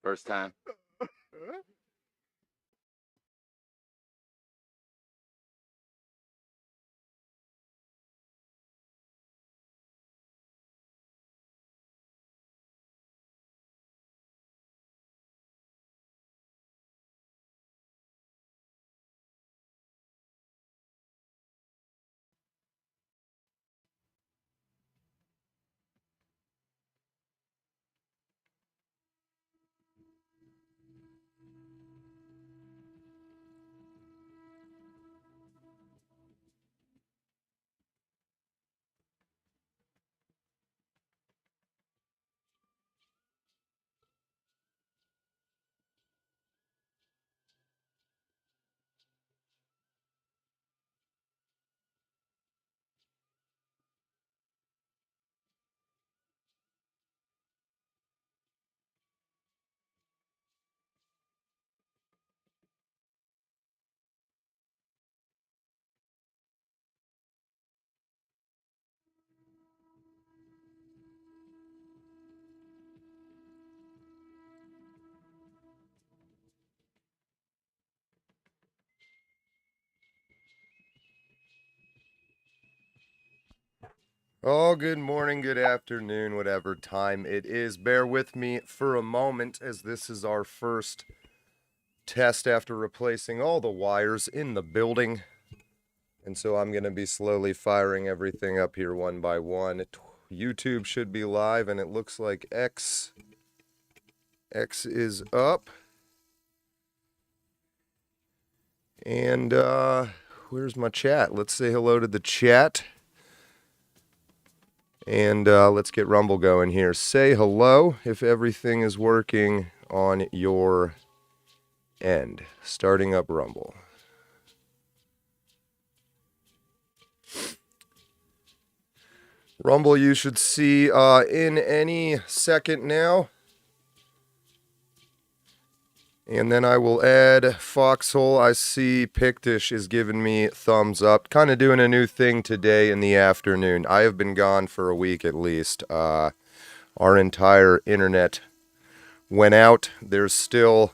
First time. Oh, good morning, good afternoon, whatever time it is. Bear with me for a moment as this is our first test after replacing all the wires in the building. And so I'm going to be slowly firing everything up here one by one. YouTube should be live, and it looks like X is up. And where's my chat? Let's say hello to the chat. And let's get Rumble going here. Say hello if everything is working on your end. Starting up Rumble. Rumble you should see in any second now. And then I will add Foxhole. I see Pictish is giving me thumbs up. Kind of doing a new thing today in the afternoon. I have been gone for a week at least. Our entire internet went out. There's still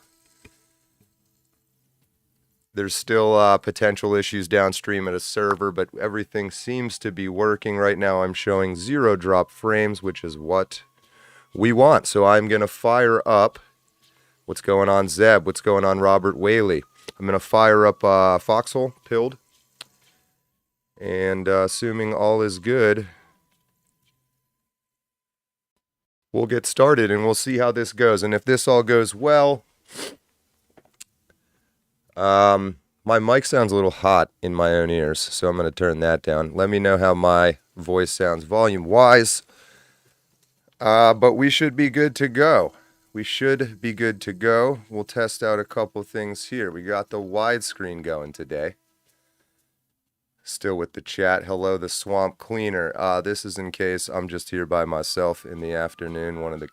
potential issues downstream at a server, but everything seems to be working right now. I'm showing 0 drop frames, which is what we want. So I'm going to fire up. What's going on, Zeb? What's going on, Robert Whaley? I'm going to fire up Foxhole, pilled. And assuming all is good, we'll get started and we'll see how this goes. And if this all goes well, my mic sounds a little hot in my own ears, so I'm going to turn that down. Let me know how my voice sounds volume-wise. But we should be good to go. We should be good to go. We'll test out a couple things here. We got the widescreen going today. Still with the chat. Hello, the Swamp Cleaner. This is in case I'm just here by myself in the afternoon. One of the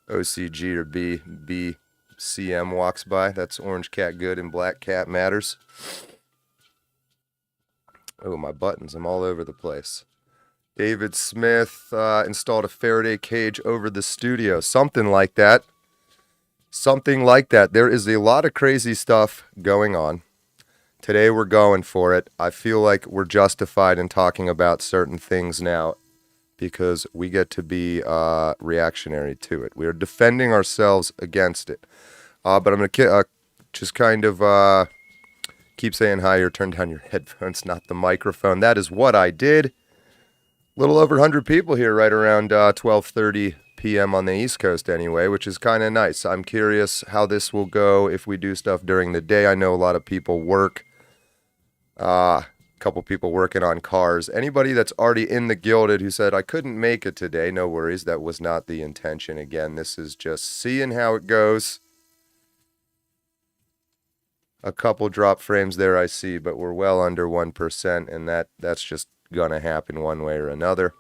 OCG or BCM walks by. That's Orange Cat Good and Black Cat Matters. Oh, my buttons. I'm all over the place. David Smith installed a Faraday cage over the studio. Something like that. Something like that. There is a lot of crazy stuff going on. Today we're going for it. I feel like we're justified in talking about certain things now because we get to be reactionary to it. We are defending ourselves against it. But I'm going to just kind of keep saying hi or turn down your headphones, not the microphone. That is what I did. Little over 100 people here right around 12:30 p.m. on the East Coast anyway, which is kind of nice. I'm curious how this will go if we do stuff during the day. I know a lot of people work. A couple people working on cars. Anybody that's already in the Gilded who said, I couldn't make it today, no worries. That was not the intention. Again, this is just seeing how it goes. A couple drop frames there I see, but we're well under 1%, and that's just going to happen one way or another.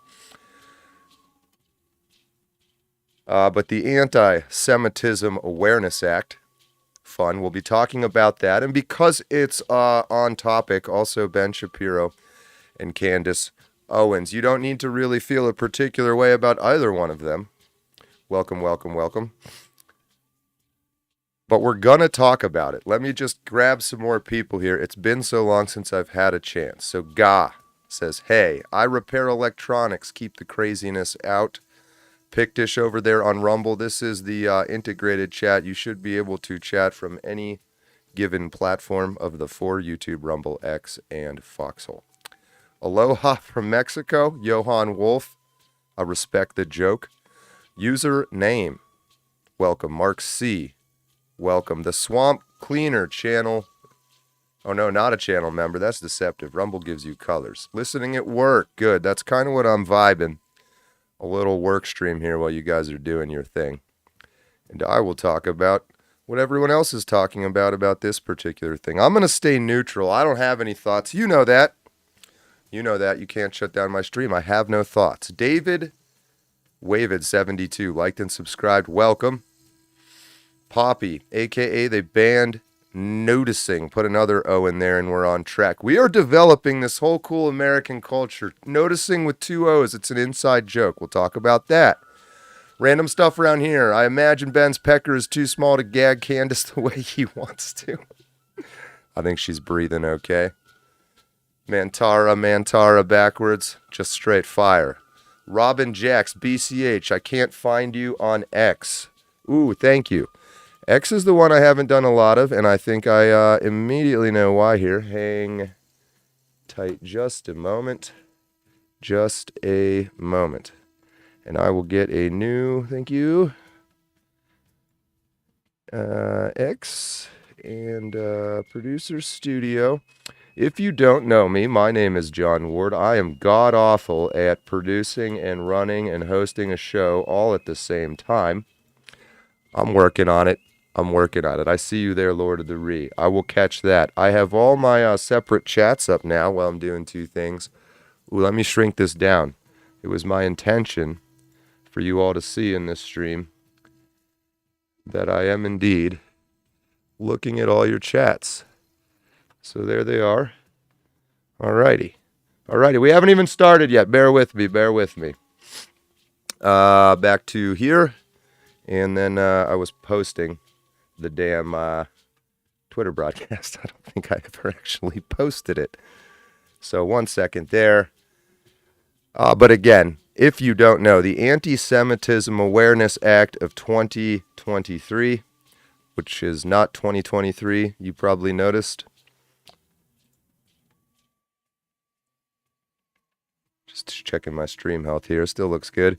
But the Antisemitism Awareness Act, fun. We'll be talking about that. And because it's on topic, also Ben Shapiro and Candace Owens. You don't need to really feel a particular way about either one of them. Welcome, welcome, welcome. But we're going to talk about it. Let me just grab some more people here. It's been so long since I've had a chance. So Ga says, hey, I repair electronics. Keep the craziness out. Pictish over there on Rumble. This is the integrated chat. You should be able to chat from any given platform of the 4, YouTube, Rumble, X, and Foxhole. Aloha from Mexico, Johan Wolf. I respect the joke. User name. Welcome. Mark C. Welcome. The Swamp Cleaner channel. Oh, no, not a channel member. That's deceptive. Rumble gives you colors. Listening at work. Good. That's kind of what I'm vibing. A little work stream here while you guys are doing your thing. And I will talk about what everyone else is talking about this particular thing. I'm going to stay neutral. I don't have any thoughts. You know that. You know that. You can't shut down my stream. I have no thoughts. David Wavid72, liked and subscribed. Welcome. Poppy, a.k.a. they banned noticing. Put another O in there and we're on track. We are developing this whole cool American culture. Noticing with 2 O's. It's an inside joke. We'll talk about that. Random stuff around here. I imagine Ben's pecker is too small to gag Candace the way he wants to. I think she's breathing okay. Mantara backwards. Just straight fire. Robin Jax, BCH. I can't find you on X. Ooh, thank you. X is the one I haven't done a lot of, and I think I immediately know why here. Hang tight just a moment. Just a moment. And I will get a new, thank you, X and Producer Studio. If you don't know me, my name is John Ward. I am god-awful at producing and running and hosting a show all at the same time. I'm working on it. I see you there, Lord of the Ree. I will catch that. I have all my separate chats up now while I'm doing 2 things. Ooh, let me shrink this down. It was my intention for you all to see in this stream that I am indeed looking at all your chats. So there they are. Alrighty. We haven't even started yet. Bear with me. Back to here. And then I was posting the damn Twitter broadcast. I don't think I ever actually posted it. So 1 second there. But again, if you don't know, the Antisemitism Awareness Act of 2023, which is not 2023, you probably noticed. Just checking my stream health here. Still looks good.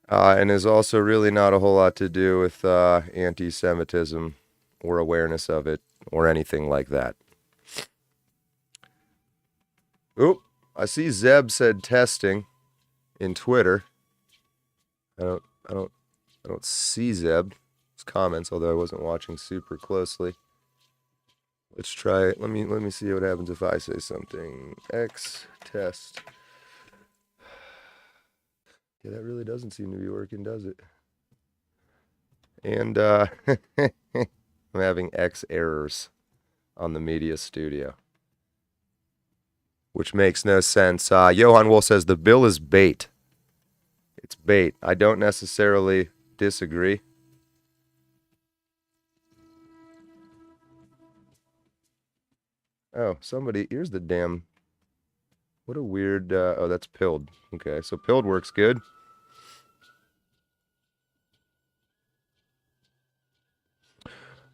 And is also really not a whole lot to do with anti-Semitism or awareness of it or anything like that. Oop, I see Zeb said testing in Twitter. I don't see Zeb's comments, although I wasn't watching super closely. Let's try it. Let me see what happens if I say something. X test. Yeah, that really doesn't seem to be working, does it? And I'm having X errors on the media studio, which makes no sense. Johan Wolf says the bill is bait. It's bait. I don't necessarily disagree. Oh, somebody, here's the damn, what a weird, oh, that's pilled. Okay, so pilled works good.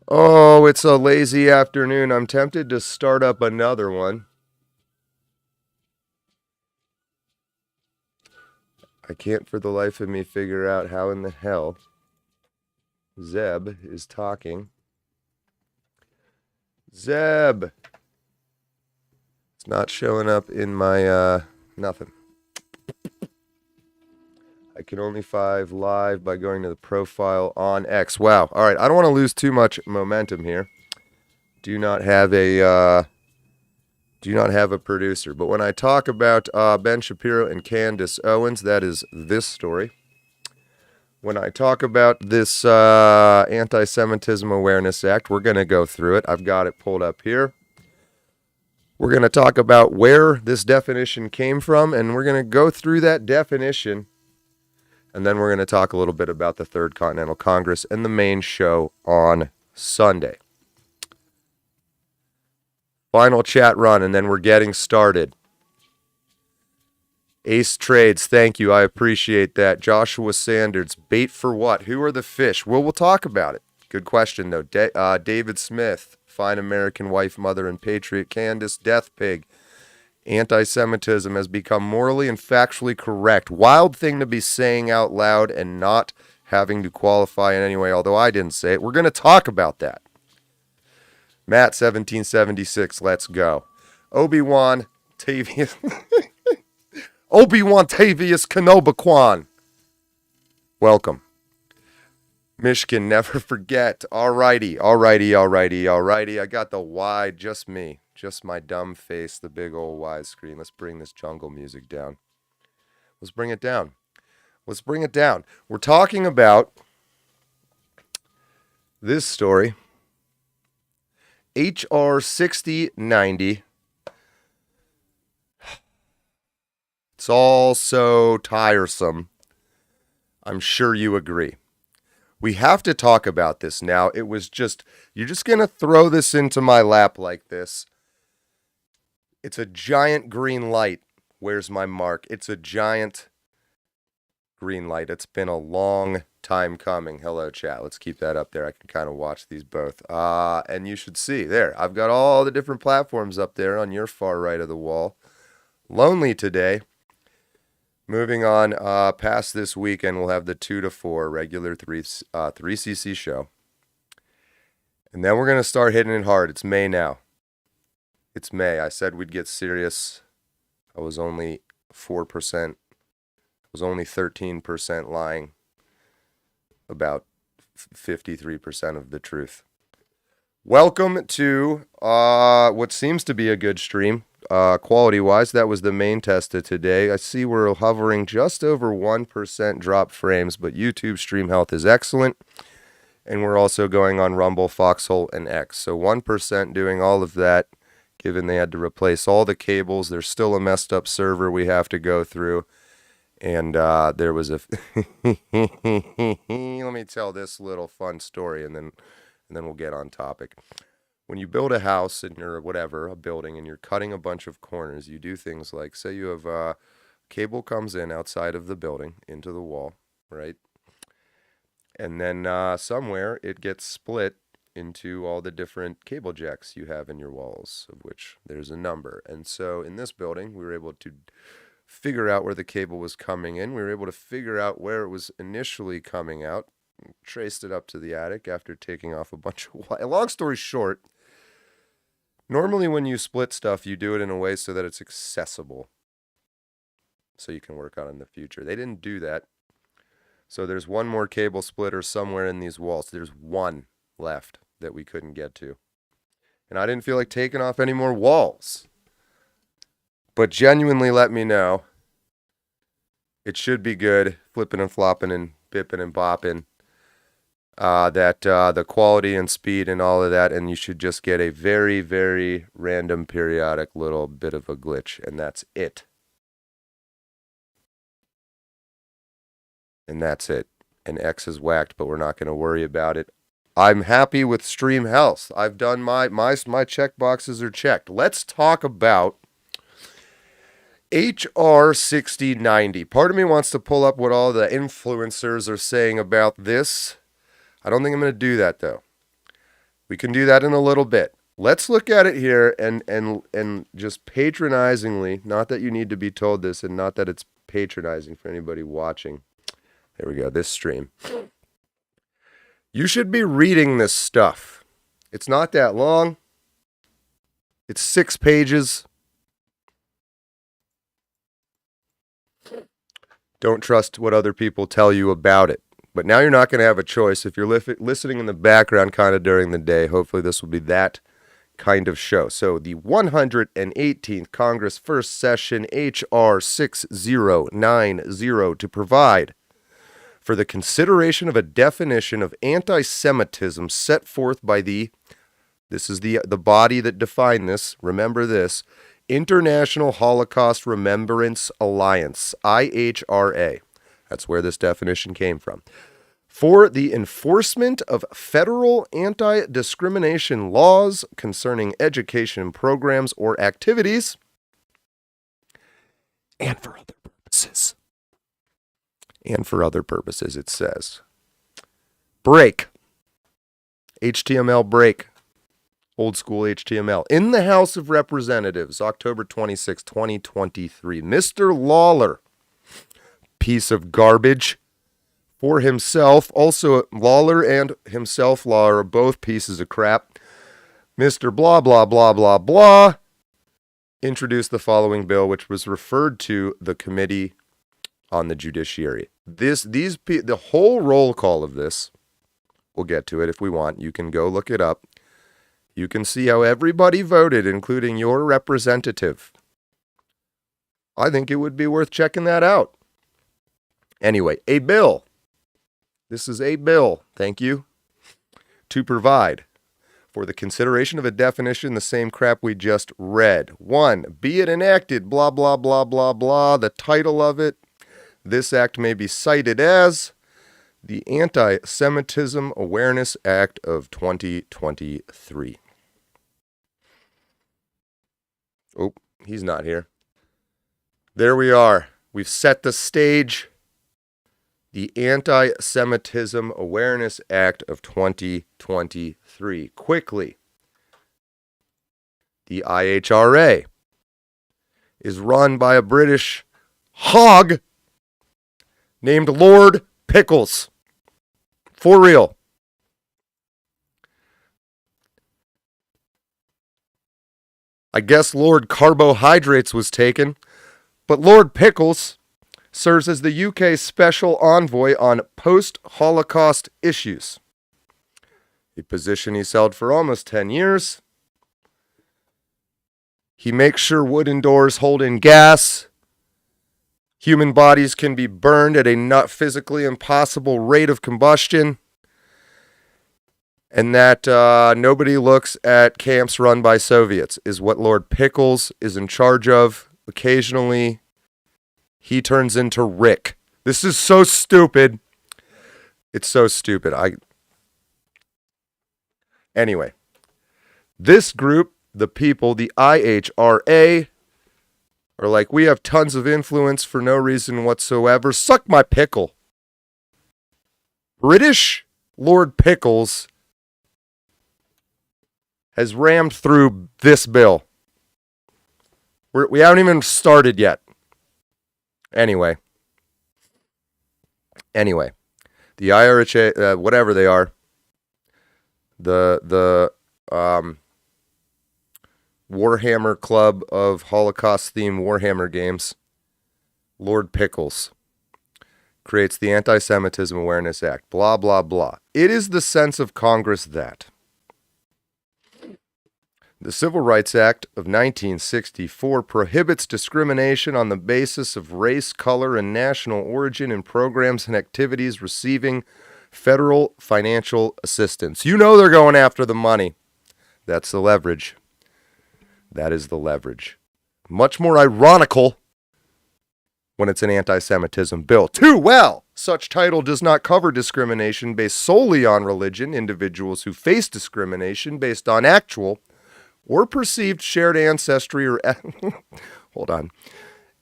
Oh, it's a lazy afternoon. I'm tempted to start up another one. I can't for the life of me figure out how in the hell Zeb is talking. Zeb! It's not showing up in my, nothing. I can only find live by going to the profile on X. Wow. All right. I don't want to lose too much momentum here. Do not have a producer. But when I talk about Ben Shapiro and Candace Owens, that is this story. When I talk about this Antisemitism Awareness Act, we're going to go through it. I've got it pulled up here. We're going to talk about where this definition came from, and we're going to go through that definition. And then we're going to talk a little bit about the Third Continental Congress and the main show on Sunday. Final chat run, and then we're getting started. Ace Trades, thank you. I appreciate that. Joshua Sanders, bait for what? Who are the fish? Well, we'll talk about it. Good question, though. David Smith, fine American wife, mother, and patriot. Candace, Death Pig. Anti-Semitism has become morally and factually correct. Wild thing to be saying out loud and not having to qualify in any way, although I didn't say it. We're going to talk about that. Matt, 1776, let's go. Obi-Wan Tavius Kenobi-Kwan. Welcome. Michigan, never forget. Alrighty. I got the wide, just me. Just my dumb face, the big old widescreen. Let's bring this jungle music down. Let's bring it down. We're talking about this story. HR 6090. It's all so tiresome. I'm sure you agree. We have to talk about this now. It was just, you're just going to throw this into my lap like this. It's a giant green light. Where's my mark? It's a giant green light. It's been a long time coming. Hello, chat. Let's keep that up there. I can kind of watch these both. And you should see there. I've got all the different platforms up there on your far right of the wall. Lonely today. Moving on past this weekend, we'll have the 2 to 4 regular 3cc show. And then we're going to start hitting it hard. It's May now. It's May. I said we'd get serious. I was only 4%. I was only 13% lying about 53% of the truth. Welcome to what seems to be a good stream. Quality-wise, that was the main test of today. I see we're hovering just over 1% drop frames, but YouTube stream health is excellent. And we're also going on Rumble, Foxhole, and X. So 1% doing all of that, given they had to replace all the cables. There's still a messed up server we have to go through. And there was a... Let me tell this little fun story, and then we'll get on topic. When you build a house and you're a building, and you're cutting a bunch of corners, you do things like, say you have cable comes in outside of the building into the wall, right? And then somewhere it gets split into all the different cable jacks you have in your walls, of which there's a number. And so in this building, we were able to figure out where the cable was coming in. We were able to figure out where it was initially coming out, traced it up to the attic after taking off a bunch of wire. Long story short, normally when you split stuff, you do it in a way so that it's accessible, so you can work on it in the future. They didn't do that. So there's one more cable splitter somewhere in these walls. There's one left that we couldn't get to. And I didn't feel like taking off any more walls. But genuinely let me know. It should be good, flipping and flopping and bipping and bopping. That the quality and speed and all of that, and you should just get a very, very random periodic little bit of a glitch, and that's it. And that's it. And X is whacked, but we're not going to worry about it. I'm happy with stream health. I've done my check boxes are checked. Let's talk about HR 6090. Part of me wants to pull up what all the influencers are saying about this. I don't think I'm going to do that, though. We can do that in a little bit. Let's look at it here and just patronizingly, not that you need to be told this and not that it's patronizing for anybody watching. There we go, this stream. You should be reading this stuff. It's not that long. It's 6 pages. Don't trust what other people tell you about it. But now you're not going to have a choice. If you're listening in the background kind of during the day, hopefully this will be that kind of show. So the 118th Congress First Session, HR 6090, to provide for the consideration of a definition of anti-Semitism set forth by this is the body that defined this, remember this, International Holocaust Remembrance Alliance, IHRA. That's where this definition came from. For the enforcement of federal anti-discrimination laws concerning education programs or activities, and for other purposes. And for other purposes, it says. Break. HTML break. Old school HTML. In the House of Representatives, October 26, 2023. Mr. Lawler, piece of garbage, for himself. Also, Lawler and himself, Law, are both pieces of crap. Mr. Blah, blah, blah, blah, blah, introduced the following bill, which was referred to the Committee on the Judiciary. The whole roll call of this, we'll get to it if we want. You can go look it up. You can see how everybody voted, including your representative. I think it would be worth checking that out. Anyway, a bill. This is a bill, thank you, to provide for the consideration of a definition, the same crap we just read. 1, be it enacted, blah, blah, blah, blah, blah. The title of it, this act may be cited as the Antisemitism Awareness Act of 2023. Oh, he's not here. There we are. We've set the stage. The Anti-Semitism Awareness Act of 2023. Quickly, the IHRA is run by a British hog named Lord Pickles. For real. I guess Lord Carbohydrates was taken, but Lord Pickles serves as the UK's special envoy on post-Holocaust issues, a position he's held for almost 10 years. He makes sure wooden doors hold in gas, human bodies can be burned at a not physically impossible rate of combustion, and that nobody looks at camps run by Soviets is what Lord Pickles is in charge of. Occasionally, he turns into Rick. This is so stupid. It's so stupid. Anyway, this group, the people, the IHRA, are like, we have tons of influence for no reason whatsoever. Suck my pickle. British Lord Pickles has rammed through this bill. We haven't even started yet. Anyway, the IHRA, whatever they are, the Warhammer Club of Holocaust-themed Warhammer games, Lord Pickles, creates the Antisemitism Awareness Act, blah, blah, blah. It is the sense of Congress that the Civil Rights Act of 1964 prohibits discrimination on the basis of race, color, and national origin in programs and activities receiving federal financial assistance. You know they're going after the money. That's the leverage. That is the leverage. Much more ironical when it's an anti-Semitism bill. Too well, such title does not cover discrimination based solely on religion. Individuals who face discrimination based on actual or perceived shared ancestry or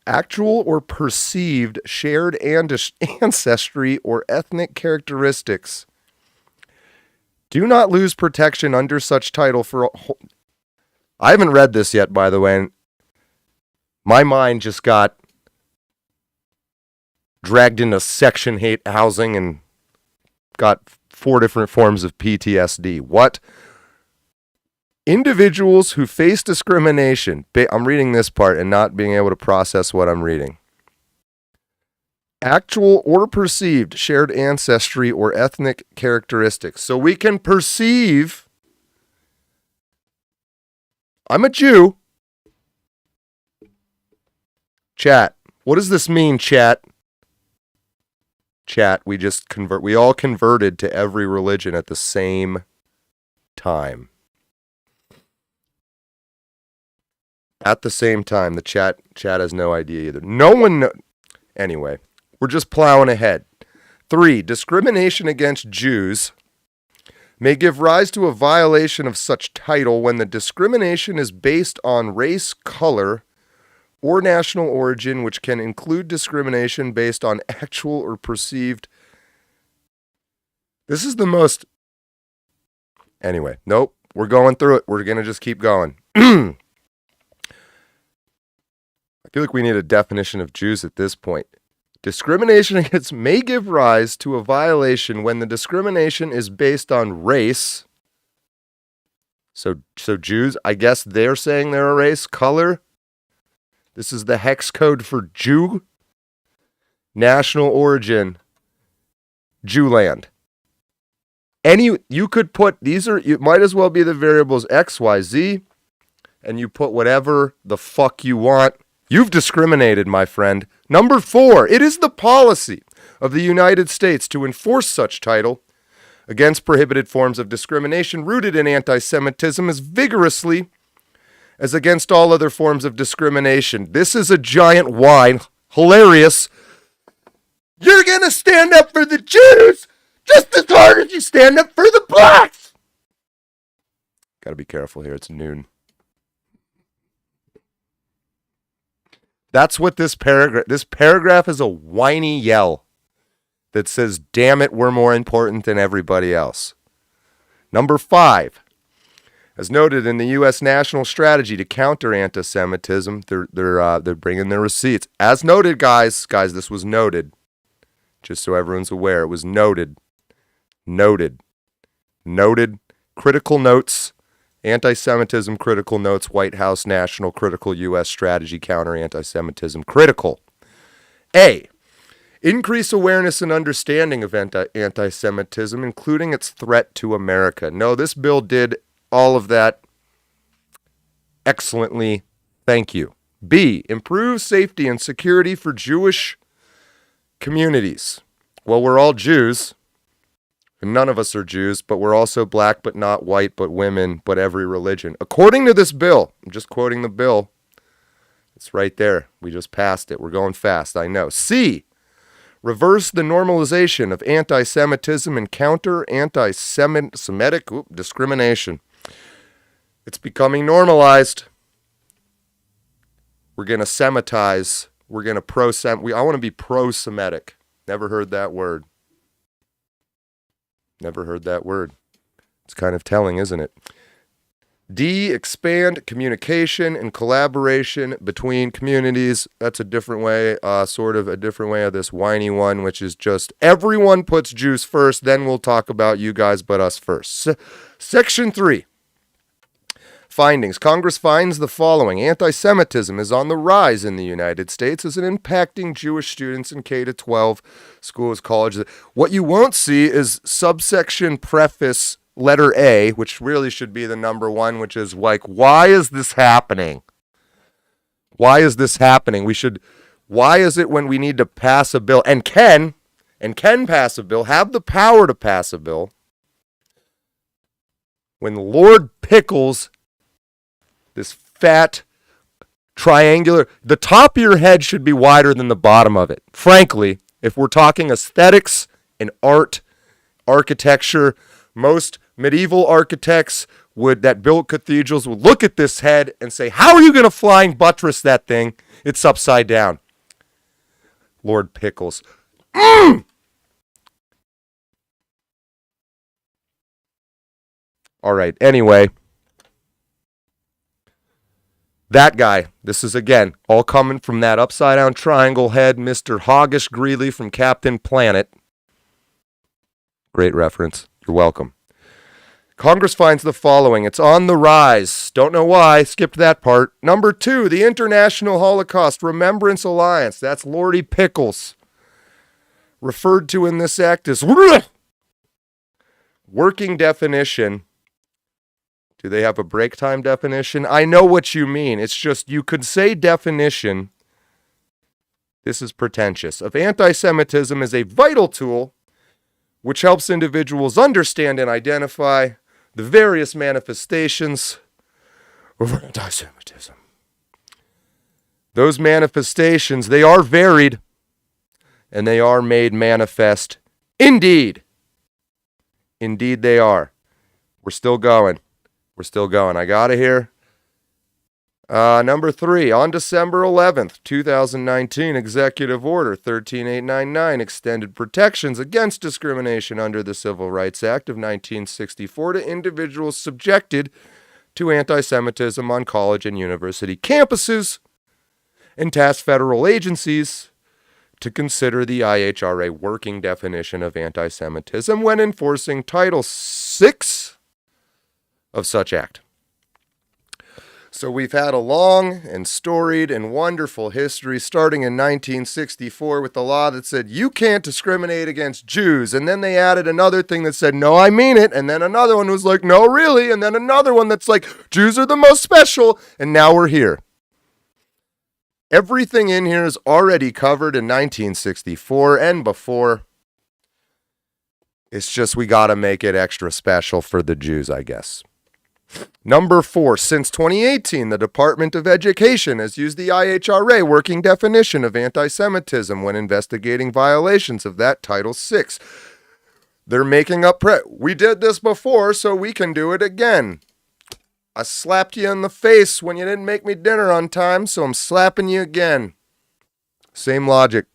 actual or perceived shared ancestry or ethnic characteristics do not lose protection under such title for I haven't read this yet, by the way, and my mind just got dragged into Section 8 housing and got 4 different forms of PTSD. What? Individuals who face discrimination, I'm reading this part and not being able to process what I'm reading. Actual or perceived shared ancestry or ethnic characteristics. So we can perceive, I'm a Jew. Chat, what does this mean, chat? Chat, we all converted to every religion at the same time. At the same time, the chat has no idea either. No one Anyway, we're just plowing ahead. 3, discrimination against Jews may give rise to a violation of such title when the discrimination is based on race, color, or national origin, which can include discrimination based on actual or perceived. This is the most... Anyway, nope, we're going through it. We're going to just keep going. I feel like we need a definition of Jews at this point. Discrimination against may give rise to a violation when the discrimination is based on race. So Jews, I guess they're saying they're a race. Color. This is the hex code for Jew. National origin. Jewland. You could put, you might as well be the variables X, Y, Z, and you put whatever the fuck you want. You've discriminated, my friend. Number 4, it is the policy of the United States to enforce such title against prohibited forms of discrimination rooted in anti-Semitism as vigorously as against all other forms of discrimination. This is a giant whine. Hilarious. You're going to stand up for the Jews just as hard as you stand up for the blacks. Got to be careful here. It's noon. That's what this paragraph is, a whiny yell that says, damn it, we're more important than everybody else. Number 5, as noted in the U.S. national strategy to counter anti-Semitism, they're bringing their receipts. As noted, guys, this was noted. Just so everyone's aware, it was noted. Critical notes. Anti-Semitism critical notes, White House national critical U.S. strategy counter anti-Semitism critical. A, increase awareness and understanding of anti-Semitism, including its threat to America. No, this bill did all of that excellently. Thank you. B, improve safety and security for Jewish communities. Well, we're all Jews. And none of us are Jews, but we're also black, but not white, but women, but every religion. According to this bill, I'm just quoting the bill. It's right there. We just passed it. We're going fast, I know. C, reverse the normalization of anti-Semitism and counter anti-Semitic discrimination. It's becoming normalized. We're going to Semitize. We're going to I want to be pro-Semitic. Never heard that word. Never heard that word. It's kind of telling, isn't it? D, expand communication and collaboration between communities. That's a different way, sort of a different way of this whiny one, which is just everyone puts Jews first, then we'll talk about you guys but us first. Section 3. Findings. Congress finds the following. Anti-Semitism is on the rise in the United States as an impacting Jewish students in K-12 schools, colleges. What you won't see is subsection preface letter A, which really should be the number 1, which is like, why is this happening? Why is this happening? Why is it when we need to pass a bill and can pass a bill, have the power to pass a bill, when Lord Pickles, this fat, triangular, the top of your head should be wider than the bottom of it. Frankly, if we're talking aesthetics and art, architecture, most medieval architects that built cathedrals would look at this head and say, how are you going to flying buttress that thing? It's upside down. Lord Pickles. All right, anyway. That guy, this is again, all coming from that upside down triangle head, Mr. Hoggish Greeley from Captain Planet. Great reference. You're welcome. Congress finds the following. It's on the rise. Don't know why. Skipped that part. Number 2, the International Holocaust Remembrance Alliance. That's Lordy Pickles. Referred to in this act as working definition. Do they have a break time definition? I know what you mean. It's just you could say definition this is pretentious, of anti-Semitism is a vital tool which helps individuals understand and identify the various manifestations of anti-Semitism. Those manifestations, they are varied, and they are made manifest indeed. Indeed they are. We're still going. I got it here. Number 3, on December 11th, 2019, Executive Order 13899 extended protections against discrimination under the Civil Rights Act of 1964 to individuals subjected to anti-Semitism on college and university campuses, and tasked federal agencies to consider the IHRA working definition of anti-Semitism when enforcing Title VI of such act. So we've had a long and storied and wonderful history starting in 1964 with the law that said you can't discriminate against Jews. And then they added another thing that said, no, I mean it. And then another one was like, no, really. And then another one that's like, Jews are the most special. And now we're here. Everything in here is already covered in 1964 and before. It's just we got to make it extra special for the Jews, I guess. Number 4, since 2018, the Department of Education has used the IHRA working definition of anti-Semitism when investigating violations of that Title VI. They're making up we did this before, so we can do it again. I slapped you in the face when you didn't make me dinner on time, so I'm slapping you again. Same logic.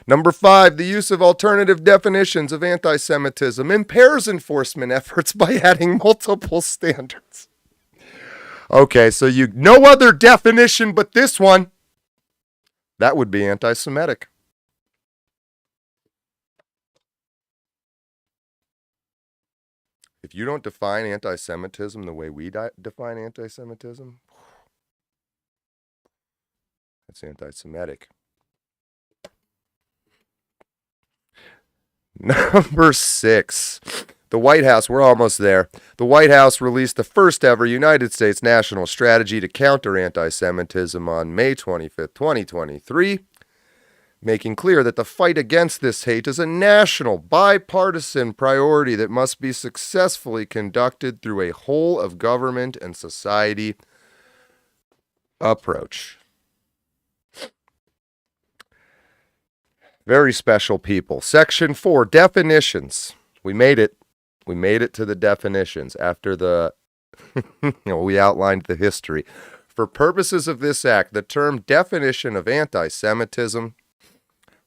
Number 5, the use of alternative definitions of anti-Semitism impairs enforcement efforts by adding multiple standards. Okay, so no other definition but this one. That would be anti-Semitic. If you don't define anti-Semitism the way we define anti-Semitism, that's anti-Semitic. Number 6, the White House, we're almost there. The White House released the first ever United States national strategy to counter anti-Semitism on May 25th, 2023, making clear that the fight against this hate is a national, bipartisan priority that must be successfully conducted through a whole of government and society approach. Very special people. Section 4, definitions. We made it. We made it to the definitions after we outlined the history. For purposes of this act, the term definition of anti-Semitism,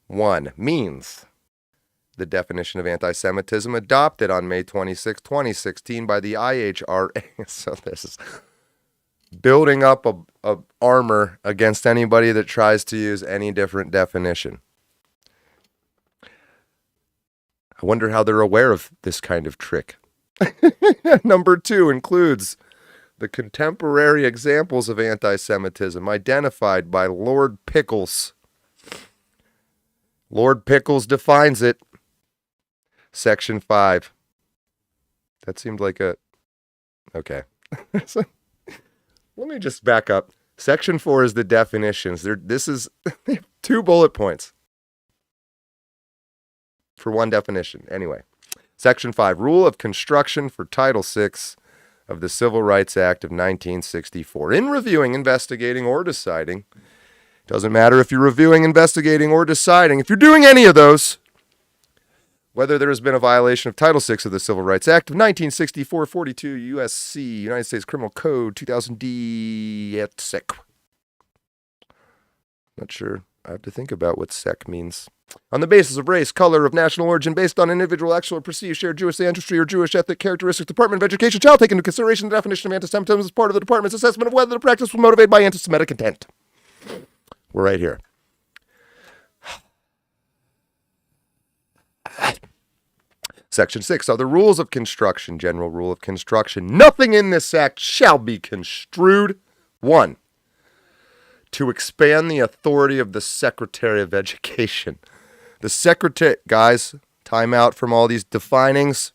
1, means the definition of anti-Semitism adopted on May 26, 2016 by the IHRA. So this is building up a armor against anybody that tries to use any different definition. I wonder how they're aware of this kind of trick. Number 2 includes the contemporary examples of anti-Semitism identified by Lord Pickles. Lord Pickles defines it. Section 5. That seemed like okay. Let me just back up. Section 4 is the definitions. This is 2 bullet points for one definition. Anyway, Section 5, Rule of Construction for Title VI of the Civil Rights Act of 1964. In reviewing, investigating, or deciding, doesn't matter if you're reviewing, investigating, or deciding, if you're doing any of those, whether there has been a violation of Title VI of the Civil Rights Act of 1964, 42 U.S.C., United States Criminal Code, 2000D, et sec. Not sure. I have to think about what sec means. On the basis of race, color, of national origin, based on individual actual or perceived shared Jewish ancestry or Jewish ethnic characteristics, Department of Education shall take into consideration the definition of anti-Semitism as part of the department's assessment of whether the practice was motivated by anti-Semitic intent. We're right here. Section 6, other rules of construction, general rule of construction. Nothing in this act shall be construed. 1, to expand the authority of the Secretary of Education. The Secretary, guys, time out from all these definings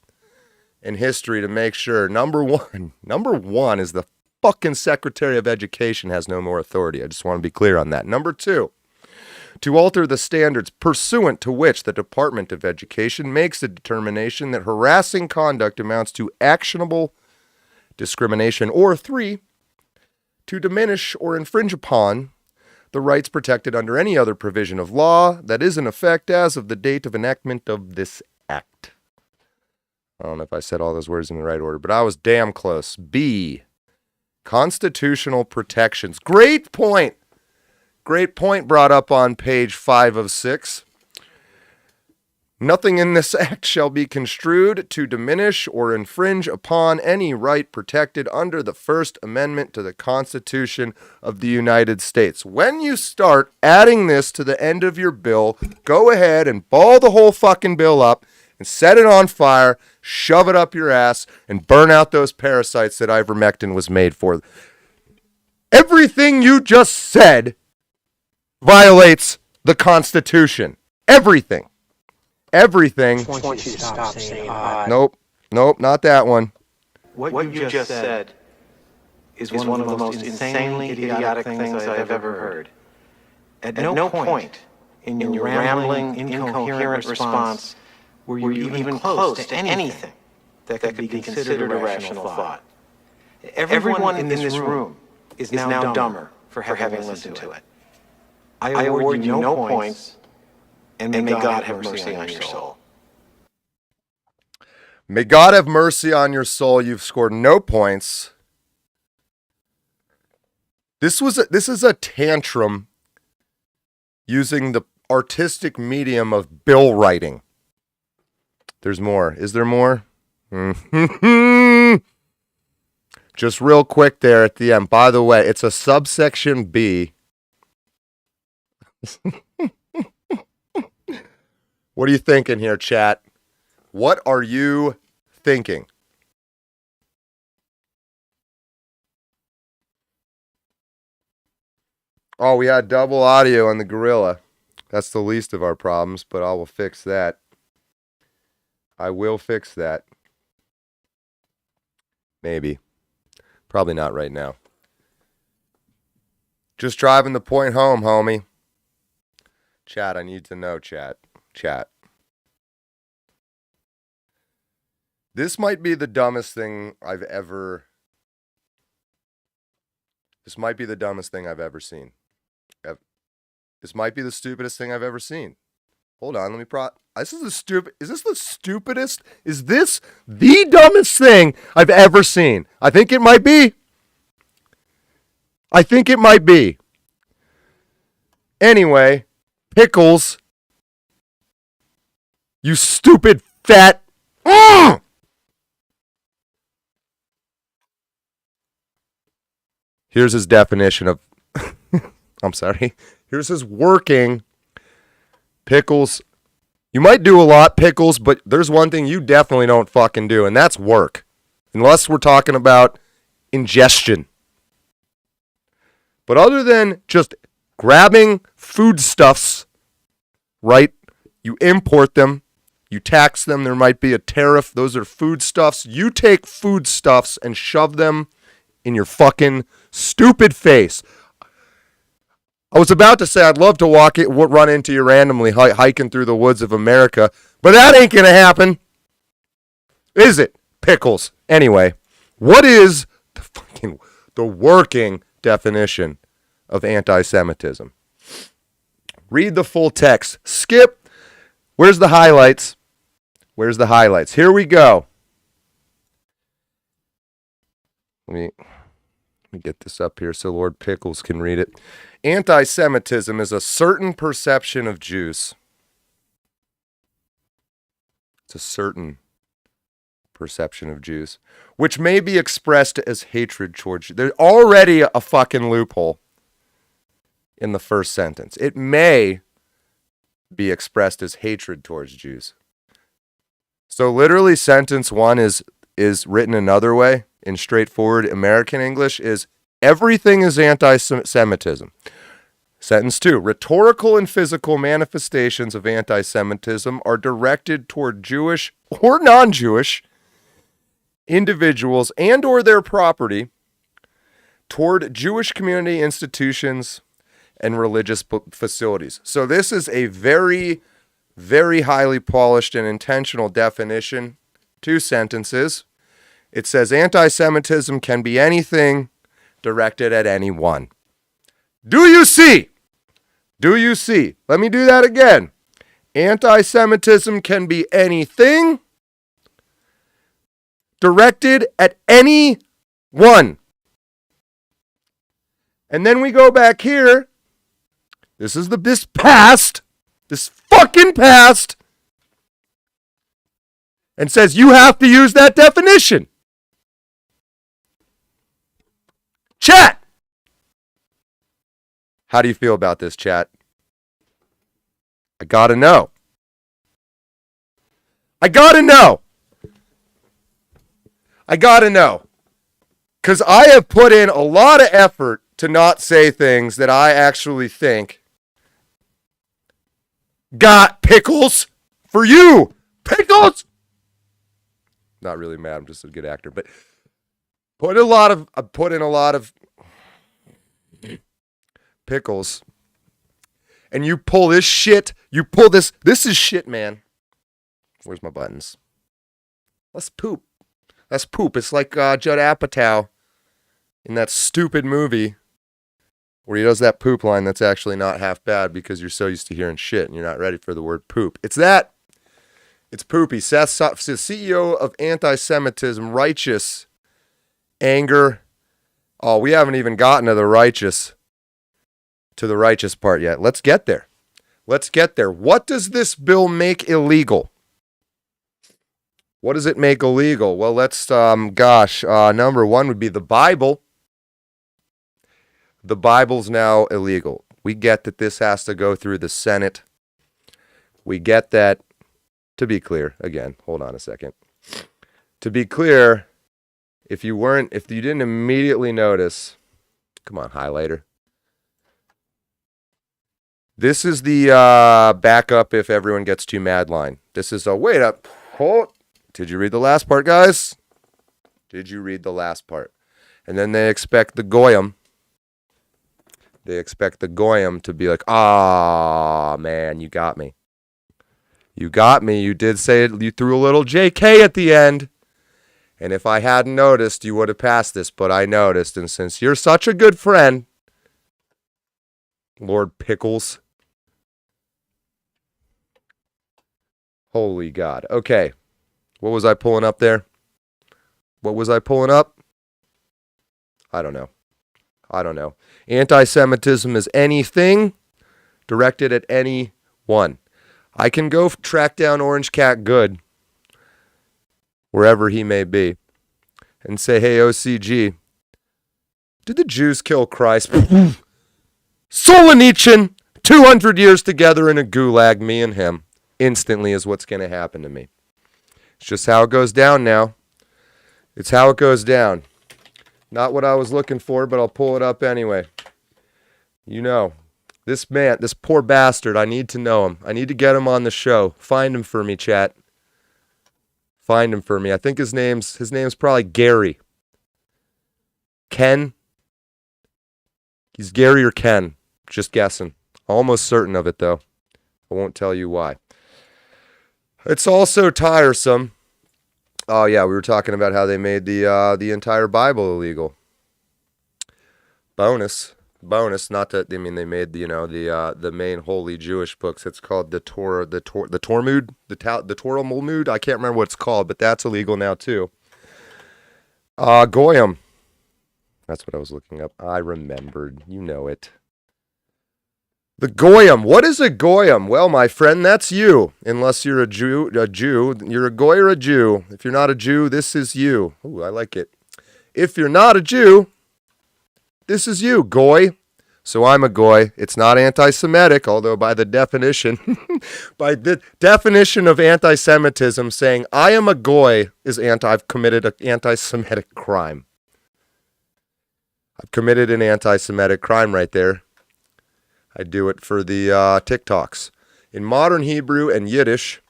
in history to make sure. Number one is the fucking Secretary of Education has no more authority. I just want to be clear on that. Number 2, to alter the standards pursuant to which the Department of Education makes a determination that harassing conduct amounts to actionable discrimination, or 3, to diminish or infringe upon the rights protected under any other provision of law that is in effect as of the date of enactment of this act. I don't know if I said all those words in the right order, but I was damn close. B, constitutional protections. Great point. Great point brought up on page 5 of 6. Nothing in this act shall be construed to diminish or infringe upon any right protected under the First Amendment to the Constitution of the United States. When you start adding this to the end of your bill, go ahead and ball the whole fucking bill up and set it on fire, shove it up your ass, and burn out those parasites that ivermectin was made for. Everything you just said violates the Constitution. Everything. Everything. Nope, not that one. What you just said is one of the most insanely idiotic things I have ever heard. At no point in your rambling, incoherent response were you even close to anything that could be considered a rational thought. Everyone in this room is now dumber for having listened to it. I award you no points. And may God have mercy on your soul. May God have mercy on your soul. You've scored no points. This is a tantrum using the artistic medium of bill writing. There's more. Is there more? Just real quick there at the end. By the way, it's a subsection B. What are you thinking here, chat? What are you thinking? Oh, we had double audio on the gorilla. That's the least of our problems, but I will fix that. I will fix that. Maybe. Probably not right now. Just driving the point home, homie. Chat, I need to know, chat. This might be the dumbest thing I've ever seen. This might be the stupidest thing I've ever seen. Hold on, let me Is this the stupidest? Is this the dumbest thing I've ever seen? I think it might be. Anyway, Pickles. You stupid fat. Here's his definition of. I'm sorry. Here's his working. Pickles. You might do a lot, Pickles, but there's one thing you definitely don't fucking do, and that's work. Unless we're talking about ingestion. But other than just grabbing foodstuffs, right? You import them. You tax them. There might be a tariff. Those are foodstuffs. You take foodstuffs and shove them in your fucking stupid face. I was about to say I'd love to run into you randomly hiking through the woods of America, but that ain't going to happen. Is it, Pickles? Anyway, what is the working definition of anti-Semitism? Read the full text. Skip. Where's the highlights? Here we go. Let me get this up here so Lord Pickles can read it. Anti-Semitism is a certain perception of Jews. It's a certain perception of Jews, which may be expressed as hatred towards Jews. There's already a fucking loophole in the first sentence. It may be expressed as hatred towards Jews. So literally sentence 1 is written another way in straightforward American English is everything is anti-Semitism. Sentence 2, rhetorical and physical manifestations of anti-Semitism are directed toward Jewish or non-Jewish individuals and or their property, toward Jewish community institutions, and religious facilities. So this is a very, very highly polished and intentional definition. 2 sentences. It says anti-Semitism can be anything directed at anyone. Do you see? Do you see? Let me do that again. Anti-Semitism can be anything directed at anyone. And then we go back here. This is this fucking past, and says you have to use that definition. Chat! How do you feel about this, chat? I gotta know. I gotta know. I gotta know. Because I have put in a lot of effort to not say things that I actually think got pickles for you. Pickles! Not really mad, I'm just a good actor. But I put in a lot of pickles. And you pull this shit. You pull this. This is shit, man. Where's my buttons? Let's poop. Let's poop. It's like Judd Apatow in that stupid movie where he does that poop line that's actually not half bad because you're so used to hearing shit and you're not ready for the word poop. It's that. It's poopy. Seth, CEO of Antisemitism, Righteous Anger. Oh, we haven't even gotten to the righteous part yet. Let's get there. Let's get there. What does this bill make illegal? What does it make illegal? Well, let's, number one would be the Bible. The Bible's now illegal. We get that this has to go through the Senate. We get that, to be clear, again, hold on a second. To be clear, if you didn't immediately notice, come on, highlighter. This is the backup if everyone gets too mad line. This is wait up. Hold. Did you read the last part, guys? Did you read the last part? And then they expect the goyim. They expect the goyim to be like, man, you got me. You got me. You did say it. You threw a little JK at the end. And if I hadn't noticed, you would have passed this. But I noticed. And since you're such a good friend, Lord Pickles. Holy God. Okay. What was I pulling up there? What was I pulling up? I don't know. Anti-Semitism is anything directed at anyone. I can go track down Orange Cat Good, wherever he may be, and say, hey, OCG, did the Jews kill Christ? Solzhenitsyn, 200 years together in a gulag, me and him, instantly is what's going to happen to me. It's just how it goes down now. It's how it goes down. Not what I was looking for, but I'll pull it up anyway. You know, this man, this poor bastard, I need to know him. I need to get him on the show. Find him for me, chat. Find him for me. I think his name's probably Gary. Ken? He's Gary or Ken. Just guessing. Almost certain of it, though. I won't tell you why. It's also tiresome. Oh, yeah, we were talking about how they made the entire Bible illegal. Bonus. Not that, I mean, they made, the main holy Jewish books. It's called the Torah, the Talmud, the Torah Talmud. I can't remember what it's called, but that's illegal now, too. Goyim. That's what I was looking up. I remembered. You know it. The Goyim. What is a Goyim? Well, my friend, that's you. Unless you're a Jew. You're a Goy or a Jew. If you're not a Jew, this is you. Ooh, I like it. If you're not a Jew, this is you, Goy. So I'm a Goy. It's not anti-Semitic, although by the definition, of anti-Semitism, saying I am a Goy is I've committed an anti-Semitic crime. I've committed an anti-Semitic crime right there. I do it for the TikToks. In modern Hebrew and Yiddish,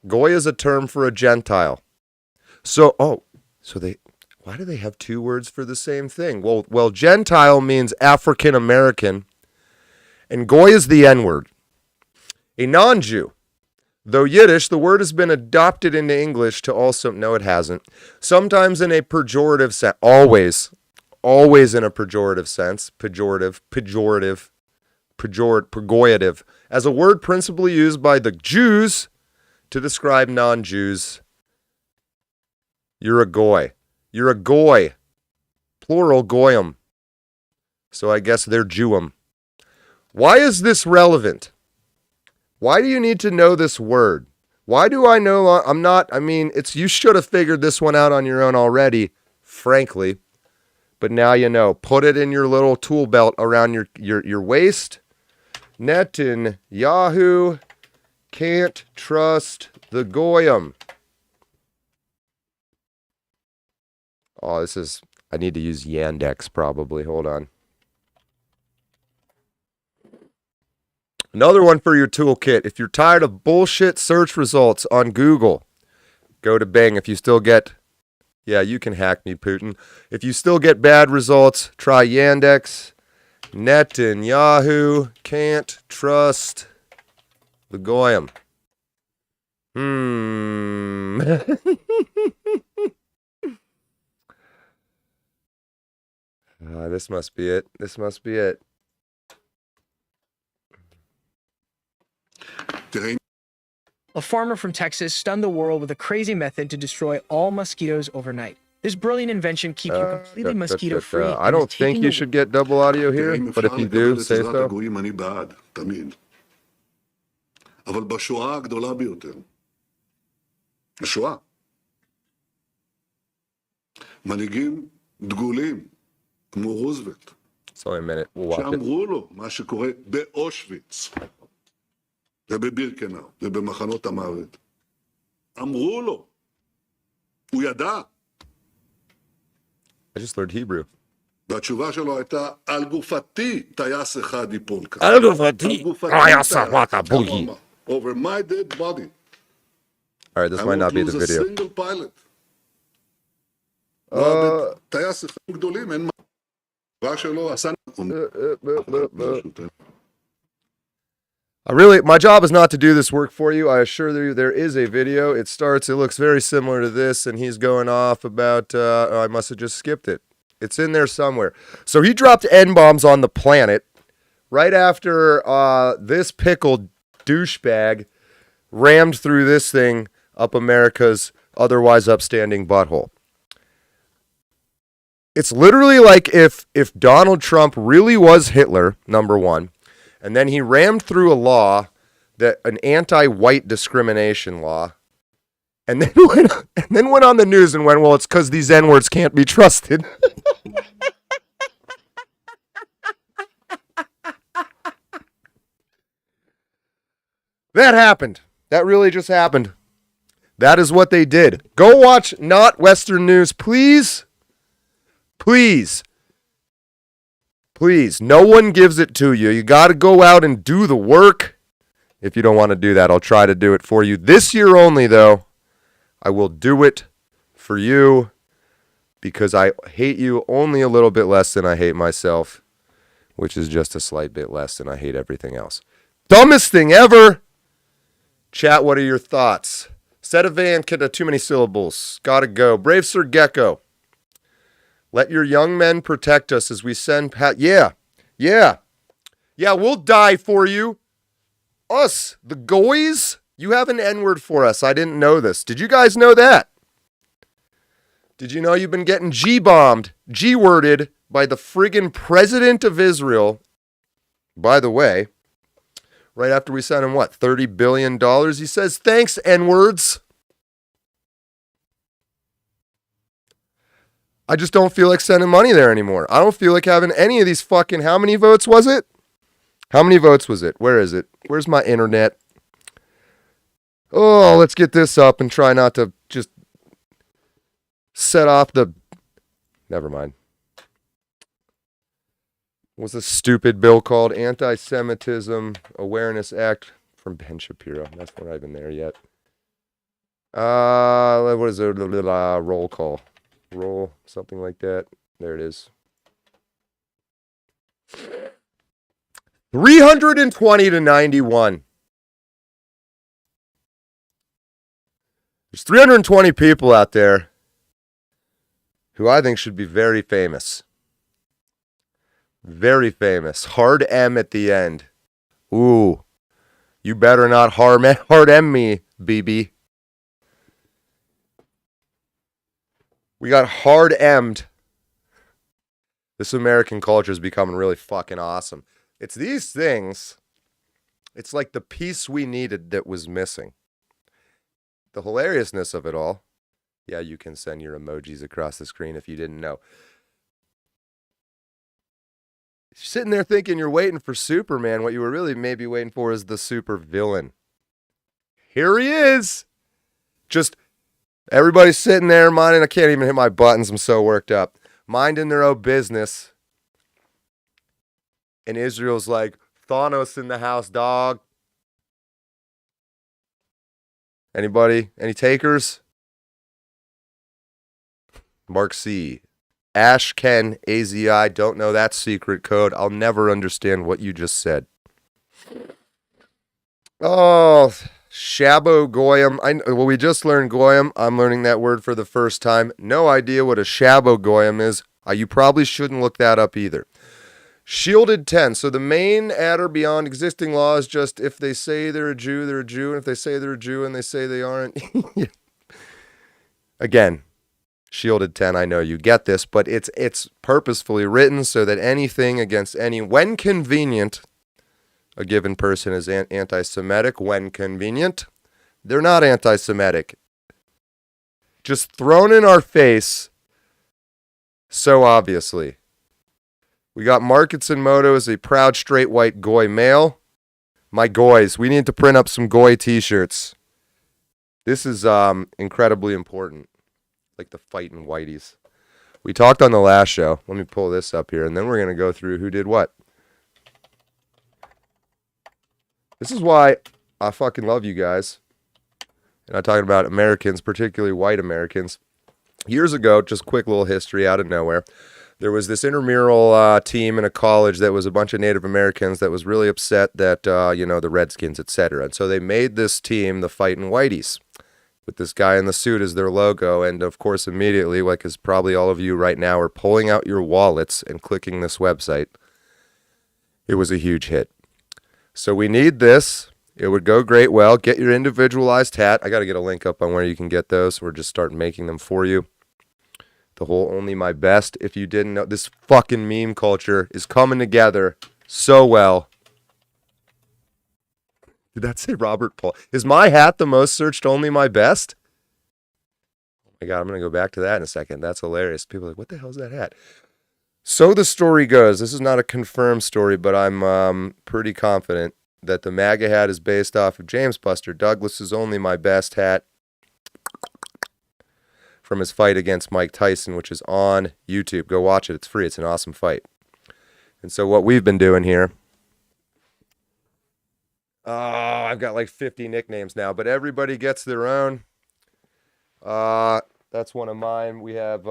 Goy is a term for a Gentile. Why do they have two words for the same thing? Well, Gentile means African American, And goy is the N-word. A non-Jew. Though Yiddish, the word has been adopted into English to also, no, it hasn't. Sometimes in a pejorative sense, always in a pejorative sense, pejorative, as a word principally used by the Jews to describe non-Jews. You're a goy. You're a goy. Plural, goyim. So I guess they're Jewum. Why is this relevant? Why do you need to know this word? Why do I know you should have figured this one out on your own already, frankly. But now you know. Put it in your little tool belt around your waist. Netanyahu can't trust the goyim. Oh, I need to use Yandex probably. Hold on. Another one for your toolkit. If you're tired of bullshit search results on Google, go to Bing. If you still get, you can hack me, Putin. If you still get bad results, try Yandex. Netanyahu can't trust the goyim. This must be it. A farmer from Texas stunned the world with a crazy method to destroy all mosquitoes overnight. This brilliant invention keeps you completely mosquito-free. I don't think you should get double audio here, but if you do, say so. אני בעד, תמיד. אבל בשואה הגדולה ביותר, השואה, מנהיגים דגולים, כמו רוזוולט, It's only a minute. We'll watch it. שאמרו לו מה שקורה באושוויץ, ובבירקנאו, ובמחנות המוות. אמרו לו, הוא ידע. I just learned Hebrew. והתשובה שלו הייתה, על גופתי טייס אחד ייפול כאן. על גופתי טייס אחד בוגי. Over my dead body. All right, this might not be the video. I won't lose a single pilot. טייס אחד גדולים, אין מה. התשובה שלו, עשה... My job is not to do this work for you. I assure you there is a video. It looks very similar to this, and he's going off about, I must have just skipped it. It's in there somewhere. So he dropped N-bombs on the planet right after this pickled douchebag rammed through this thing up America's otherwise upstanding butthole. It's literally like if Donald Trump really was Hitler, number one, and then he rammed through a law, an anti-white discrimination law, and then went on the news and went, well, it's because these N-words can't be trusted. That happened. That really just happened. That is what they did. Go watch Not Western News, please. Please. Please, no one gives it to you. You got to go out and do the work. If you don't want to do that, I'll try to do it for you. This year only, though, I will do it for you because I hate you only a little bit less than I hate myself, which is just a slight bit less than I hate everything else. Dumbest thing ever. Chat, what are your thoughts? Set a van, too many syllables. Gotta go. Brave Sir Gecko. Let your young men protect us as we send Yeah, we'll die for you. Us, the goys? You have an N-word for us. I didn't know this. Did you guys know that? Did you know you've been getting G-bombed, G-worded by the friggin' president of Israel? By the way, right after we sent him, $30 billion? He says, thanks, N-words. I just don't feel like sending money there anymore. I don't feel like having any of these fucking... How many votes was it? Where is it? Where's my internet? Oh, let's get this up and try not to just set off the... Never mind. What's this stupid bill called? Antisemitism Awareness Act from Ben Shapiro. That's not even there yet. What is it? Roll call. Roll, something like that. There it is. 320 to 91. There's 320 people out there who I think should be very famous. Very famous. Hard M at the end. Ooh. You better not hard M me, BB. We got hard M'd. This American culture is becoming really fucking awesome. It's these things. It's like the piece we needed that was missing. The hilariousness of it all. Yeah, you can send your emojis across the screen if you didn't know. You're sitting there thinking you're waiting for Superman. What you were really maybe waiting for is the super villain. Here he is. Just everybody's sitting there minding. I can't even hit my buttons. I'm so worked up. Minding their own business. And Israel's like, Thanos in the house, dog. Anybody? Any takers? Mark C. Ash Ken AZI. Don't know that secret code. I'll never understand what you just said. Oh, Shabo Goyim. Well, we just learned Goyim. I'm learning that word for the first time. No idea what a Shabo Goyim is. You probably shouldn't look that up either. Shielded 10. So the main adder beyond existing law is just if they say they're a Jew, they're a Jew. And if they say they're a Jew and they say they aren't. Again, Shielded 10, I know you get this, but it's purposefully written so that anything against when convenient, a given person is anti-Semitic. When convenient, they're not anti-Semitic. Just thrown in our face so obviously. We got Marketson Moto as a proud straight white goy male. My goys, we need to print up some goy t-shirts. This is incredibly important. Like the fighting whiteys. We talked on the last show. Let me pull this up here, and then we're going to go through who did what. This is why I fucking love you guys. And I'm talking about Americans, particularly white Americans. Years ago, just quick little history out of nowhere. There was this intramural team in a college that was a bunch of Native Americans that was really upset that, the Redskins, etc. And so they made this team the Fightin' Whiteys with this guy in the suit as their logo. And, of course, immediately, like as probably all of you right now are pulling out your wallets and clicking this website, it was a huge hit. So we need this. It would go great well. Get your individualized hat. I got to get a link up on where you can get those or just start making them for you. The whole Only My Best. If you didn't know, this fucking meme culture is coming together so well. Did that say Robert Paul? Is my hat the most searched Only My Best? Oh my God, I'm going to go back to that in a second. That's hilarious. People are like, what the hell is that hat? So the story goes. This is not a confirmed story, but I'm pretty confident that the MAGA hat is based off of James Buster Douglas's Only My Best hat from his fight against Mike Tyson, which is on YouTube. Go watch it. It's free. It's an awesome fight. And so what we've been doing here, I've got like 50 nicknames now, but everybody gets their own. That's one of mine. We have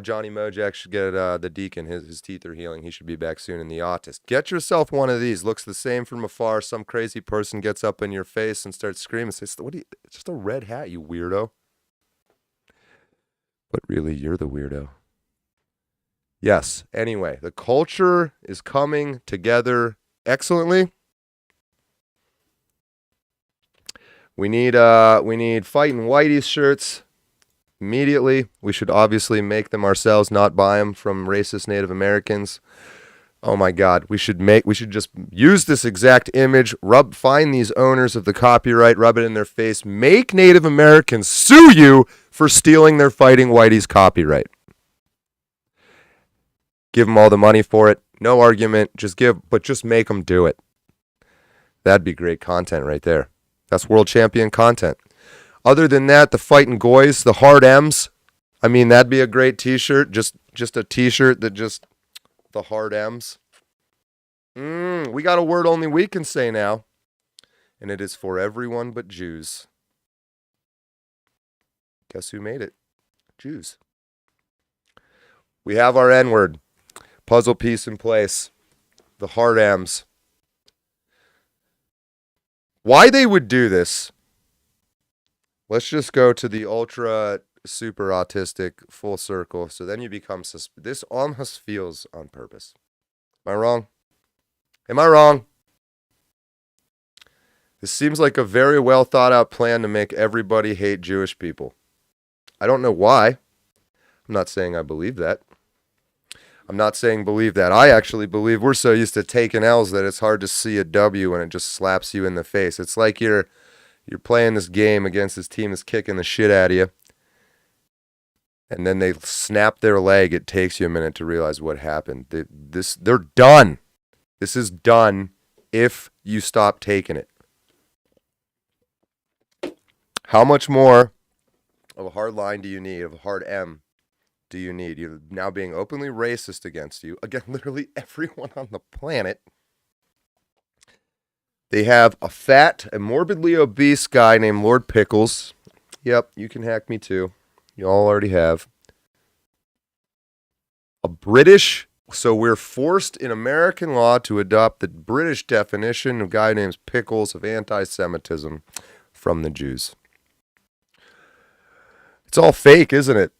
Johnny Mojak should get the Deacon. His teeth are healing. He should be back soon in the Autist. Get yourself one of these. Looks the same from afar. Some crazy person gets up in your face and starts screaming. Says, "What? It's just a red hat, you weirdo." But really, you're the weirdo. Yes. Anyway, the culture is coming together excellently. We need Fightin' Whiteys shirts immediately. We should obviously make them ourselves, not buy them from racist Native Americans. Oh my God, we should just use this exact image, find these owners of the copyright, rub it in their face, make Native Americans sue you for stealing their Fighting Whiteys copyright. Give them all the money for it. No argument. Just make them do it. That'd be great content right there. That's world champion content. Other than that, the Fightin' Goys, the Hard M's. I mean, that'd be a great t-shirt. Just a t-shirt that just the Hard M's. We got a word only we can say now. And it is for everyone but Jews. Guess who made it? Jews. We have our N-word. Puzzle piece in place. The Hard M's. Why they would do this? Let's just go to the ultra super autistic full circle. So then you become this almost feels on purpose. Am I wrong? Am I wrong? This seems like a very well thought out plan to make everybody hate Jewish people. I don't know why. I'm not saying I believe that. I'm not saying believe that. I actually believe we're so used to taking L's that it's hard to see a W when it just slaps you in the face. It's like you're playing this game against this team that's kicking the shit out of you, and then they snap their leg. It takes you a minute to realize what happened. They're done. This is done if you stop taking it. How much more of a hard line do you need, of a hard M do you need? You're now being openly racist against you. Again, literally everyone on the planet. They have a fat and morbidly obese guy named Lord Pickles. Yep, you can hack me too. You all already have. A British, so we're forced in American law to adopt the British definition of a guy named Pickles of anti-Semitism from the Jews. It's all fake, isn't it?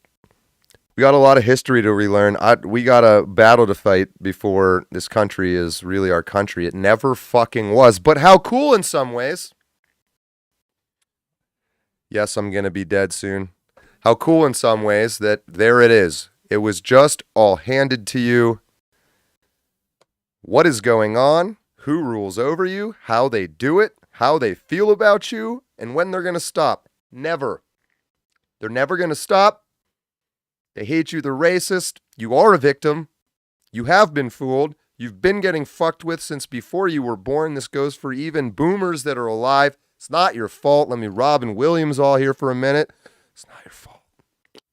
We got a lot of history to relearn. We got a battle to fight before this country is really our country. It never fucking was. But how cool in some ways. Yes, I'm going to be dead soon. How cool in some ways that there it is. It was just all handed to you. What is going on? Who rules over you? How they do it? How they feel about you? And when they're going to stop? Never. They're never going to stop. They hate you, they're racist, you are a victim, you have been fooled, you've been getting fucked with since before you were born. This goes for even boomers that are alive. It's not your fault. Let me Robin Williams all here for a minute. It's not your fault.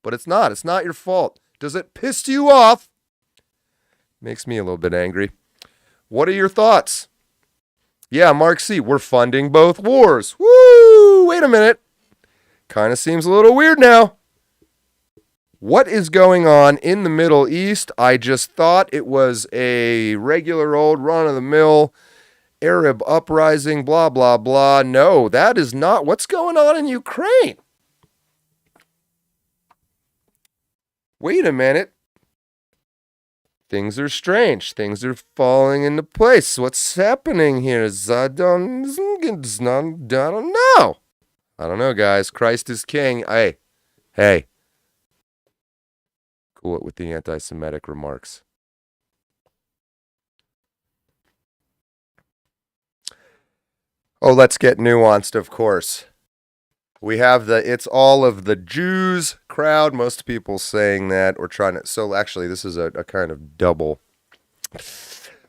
But it's not your fault. Does it piss you off? Makes me a little bit angry. What are your thoughts? Yeah, Mark C., we're funding both wars. Woo! Wait a minute. Kind of seems a little weird now. What is going on in the Middle East? I just thought it was a regular old run-of-the-mill Arab uprising, blah, blah, blah. No, that is not what's going on in Ukraine. Wait a minute. Things are strange. Things are falling into place. What's happening here? I don't know. I don't know, guys. Christ is king. Hey. Cool it with the anti-Semitic remarks. Oh, let's get nuanced, of course. We have it's all of the Jews crowd. Most people saying that or trying to. So actually, this is a kind of double.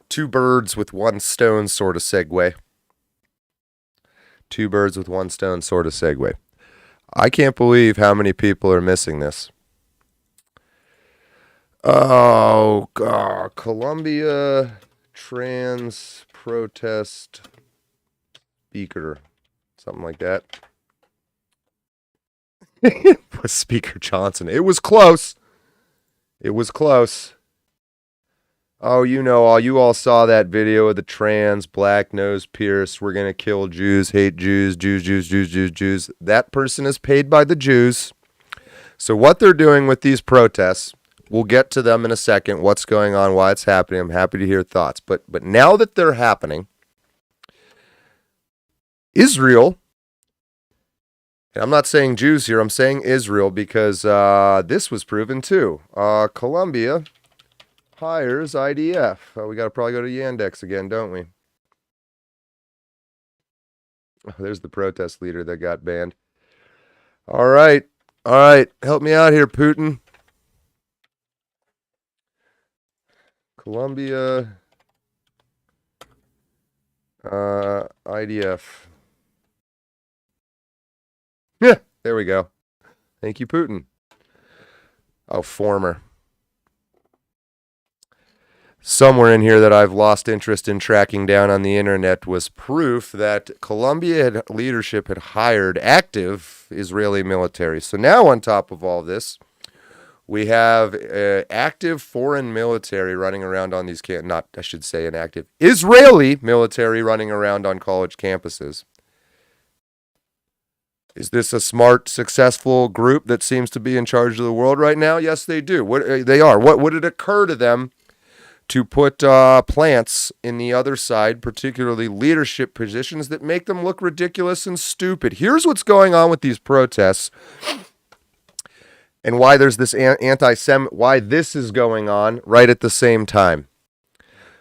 Two birds with one stone sort of segue. Two birds with one stone sort of segue. I can't believe how many people are missing this. Oh, God. Columbia trans protest speaker. Something like that. Speaker Johnson. It was close. It was close. Oh, you all saw that video of the trans black nose pierced. We're going to kill Jews, hate Jews, Jews. That person is paid by the Jews. So what they're doing with these protests, we'll get to them in a second, what's going on, why it's happening. I'm happy to hear thoughts. But now that they're happening, Israel, and I'm not saying Jews here, I'm saying Israel because this was proven too. Colombia hires IDF. We got to probably go to Yandex again, don't we? Oh, there's the protest leader that got banned. All right. Help me out here, Putin. Colombia IDF. Yeah, there we go. Thank you, Putin. Oh, former. Somewhere in here that I've lost interest in tracking down on the internet was proof that Colombia leadership had hired active Israeli military. So now on top of all this, we have active foreign military running around on these an active Israeli military running around on college campuses. Is this a smart, successful group that seems to be in charge of the world right now? Yes, they do. They are. What would it occur to them to put plants in the other side, particularly leadership positions that make them look ridiculous and stupid? Here's what's going on with these protests and why there's this why this is going on right at the same time.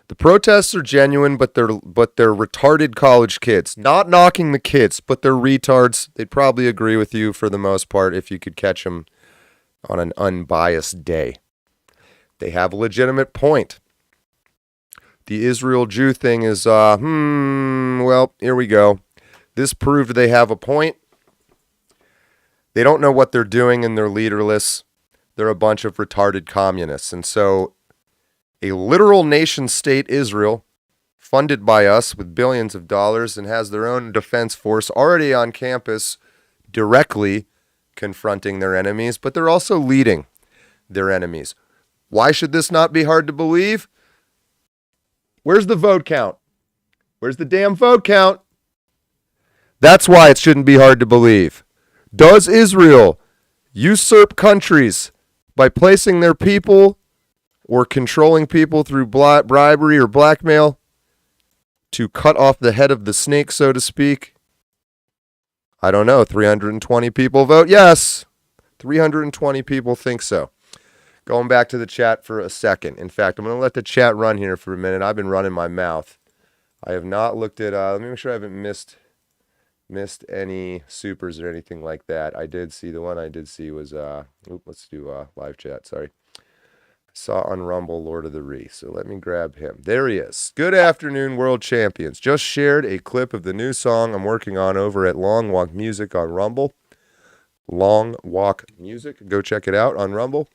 The protests are genuine, but they're retarded college kids. Not knocking the kids, but they're retards. They'd probably agree with you for the most part if you could catch them on an unbiased day. They have a legitimate point. The Israel Jew thing is, well, here we go. This proved they have a point. They don't know what they're doing and they're leaderless. They're a bunch of retarded communists. And so a literal nation state Israel, funded by us with billions of dollars and has their own defense force already on campus directly confronting their enemies, but they're also leading their enemies. Why should this not be hard to believe? Where's the vote count? Where's the damn vote count? That's why it shouldn't be hard to believe. Does Israel usurp countries by placing their people or controlling people through bribery or blackmail to cut off the head of the snake, so to speak? I don't know. 320 people vote yes. 320 people think so. Going back to the chat for a second. In fact, I'm going to let the chat run here for a minute. I've been running my mouth. I have not looked at, let me make sure I haven't missed any supers or anything like that. I did see, the one I did see was, let's do live chat, sorry. Saw on Rumble Lord of the Ree, so let me grab him. There he is. Good afternoon, world champions. Just shared a clip of the new song I'm working on over at Long Walk Music on Rumble. Long Walk Music. Go check it out on Rumble.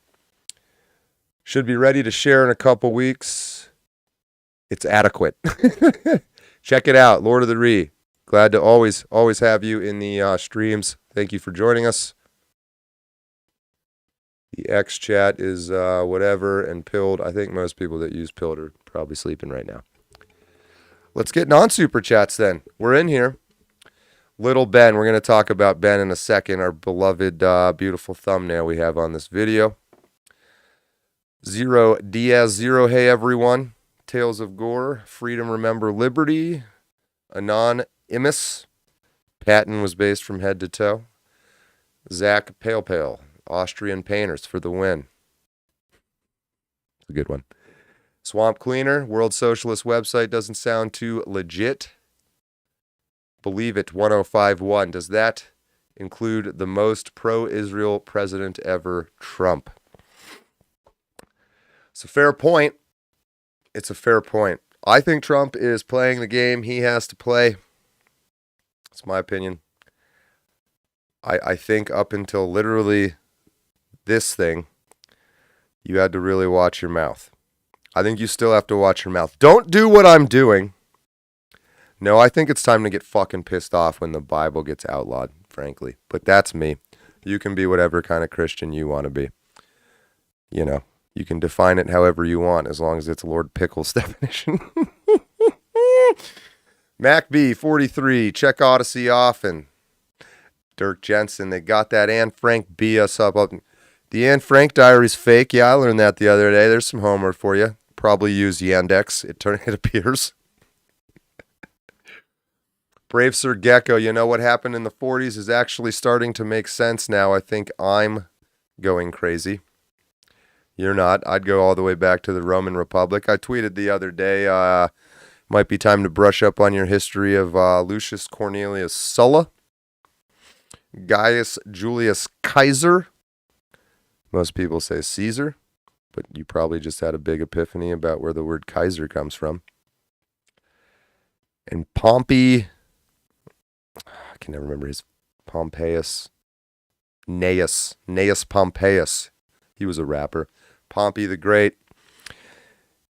Should be ready to share in a couple weeks. It's adequate. Check it out, Lord of the Ree. Glad to always have you in the streams. Thank you for joining us. The X chat is whatever, and Pilled. I think most people that use Pilled are probably sleeping right now. Let's get non-super chats then. We're in here. Little Ben. We're going to talk about Ben in a second, our beloved, beautiful thumbnail we have on this video. Zero Diaz Zero. Hey, everyone. Tales of Gore. Freedom, Remember, Liberty. Anonymous. Patton was based from head to toe. Zach Pale. Austrian Painters for the win. It's a good one. Swamp Cleaner, World Socialist website doesn't sound too legit. Believe it, 1051. Does that include the most pro-Israel president ever, Trump? It's a fair point. It's a fair point. I think Trump is playing the game he has to play. It's my opinion. I think up until literally this thing, you had to really watch your mouth. I think you still have to watch your mouth. Don't do what I'm doing. No, I think it's time to get fucking pissed off when the Bible gets outlawed, frankly. But that's me. You can be whatever kind of Christian you want to be. You know, you can define it however you want, as long as it's Lord Pickle's definition. Mac B, 43, check Odyssey often. Dirk Jensen, they got that Anne Frank B us up. The Anne Frank diary's fake. Yeah, I learned that the other day. There's some homework for you. Probably use Yandex. It appears. Brave Sir Gecko, you know what happened in the 40s is actually starting to make sense now. I think I'm going crazy. You're not. I'd go all the way back to the Roman Republic. I tweeted the other day, might be time to brush up on your history of Lucius Cornelius Sulla, Gaius Julius Caesar. Most people say Caesar, but you probably just had a big epiphany about where the word Kaiser comes from. And Pompey, I can never remember his, Pompeius, Gnaeus Pompeius. He was a rapper. Pompey the Great.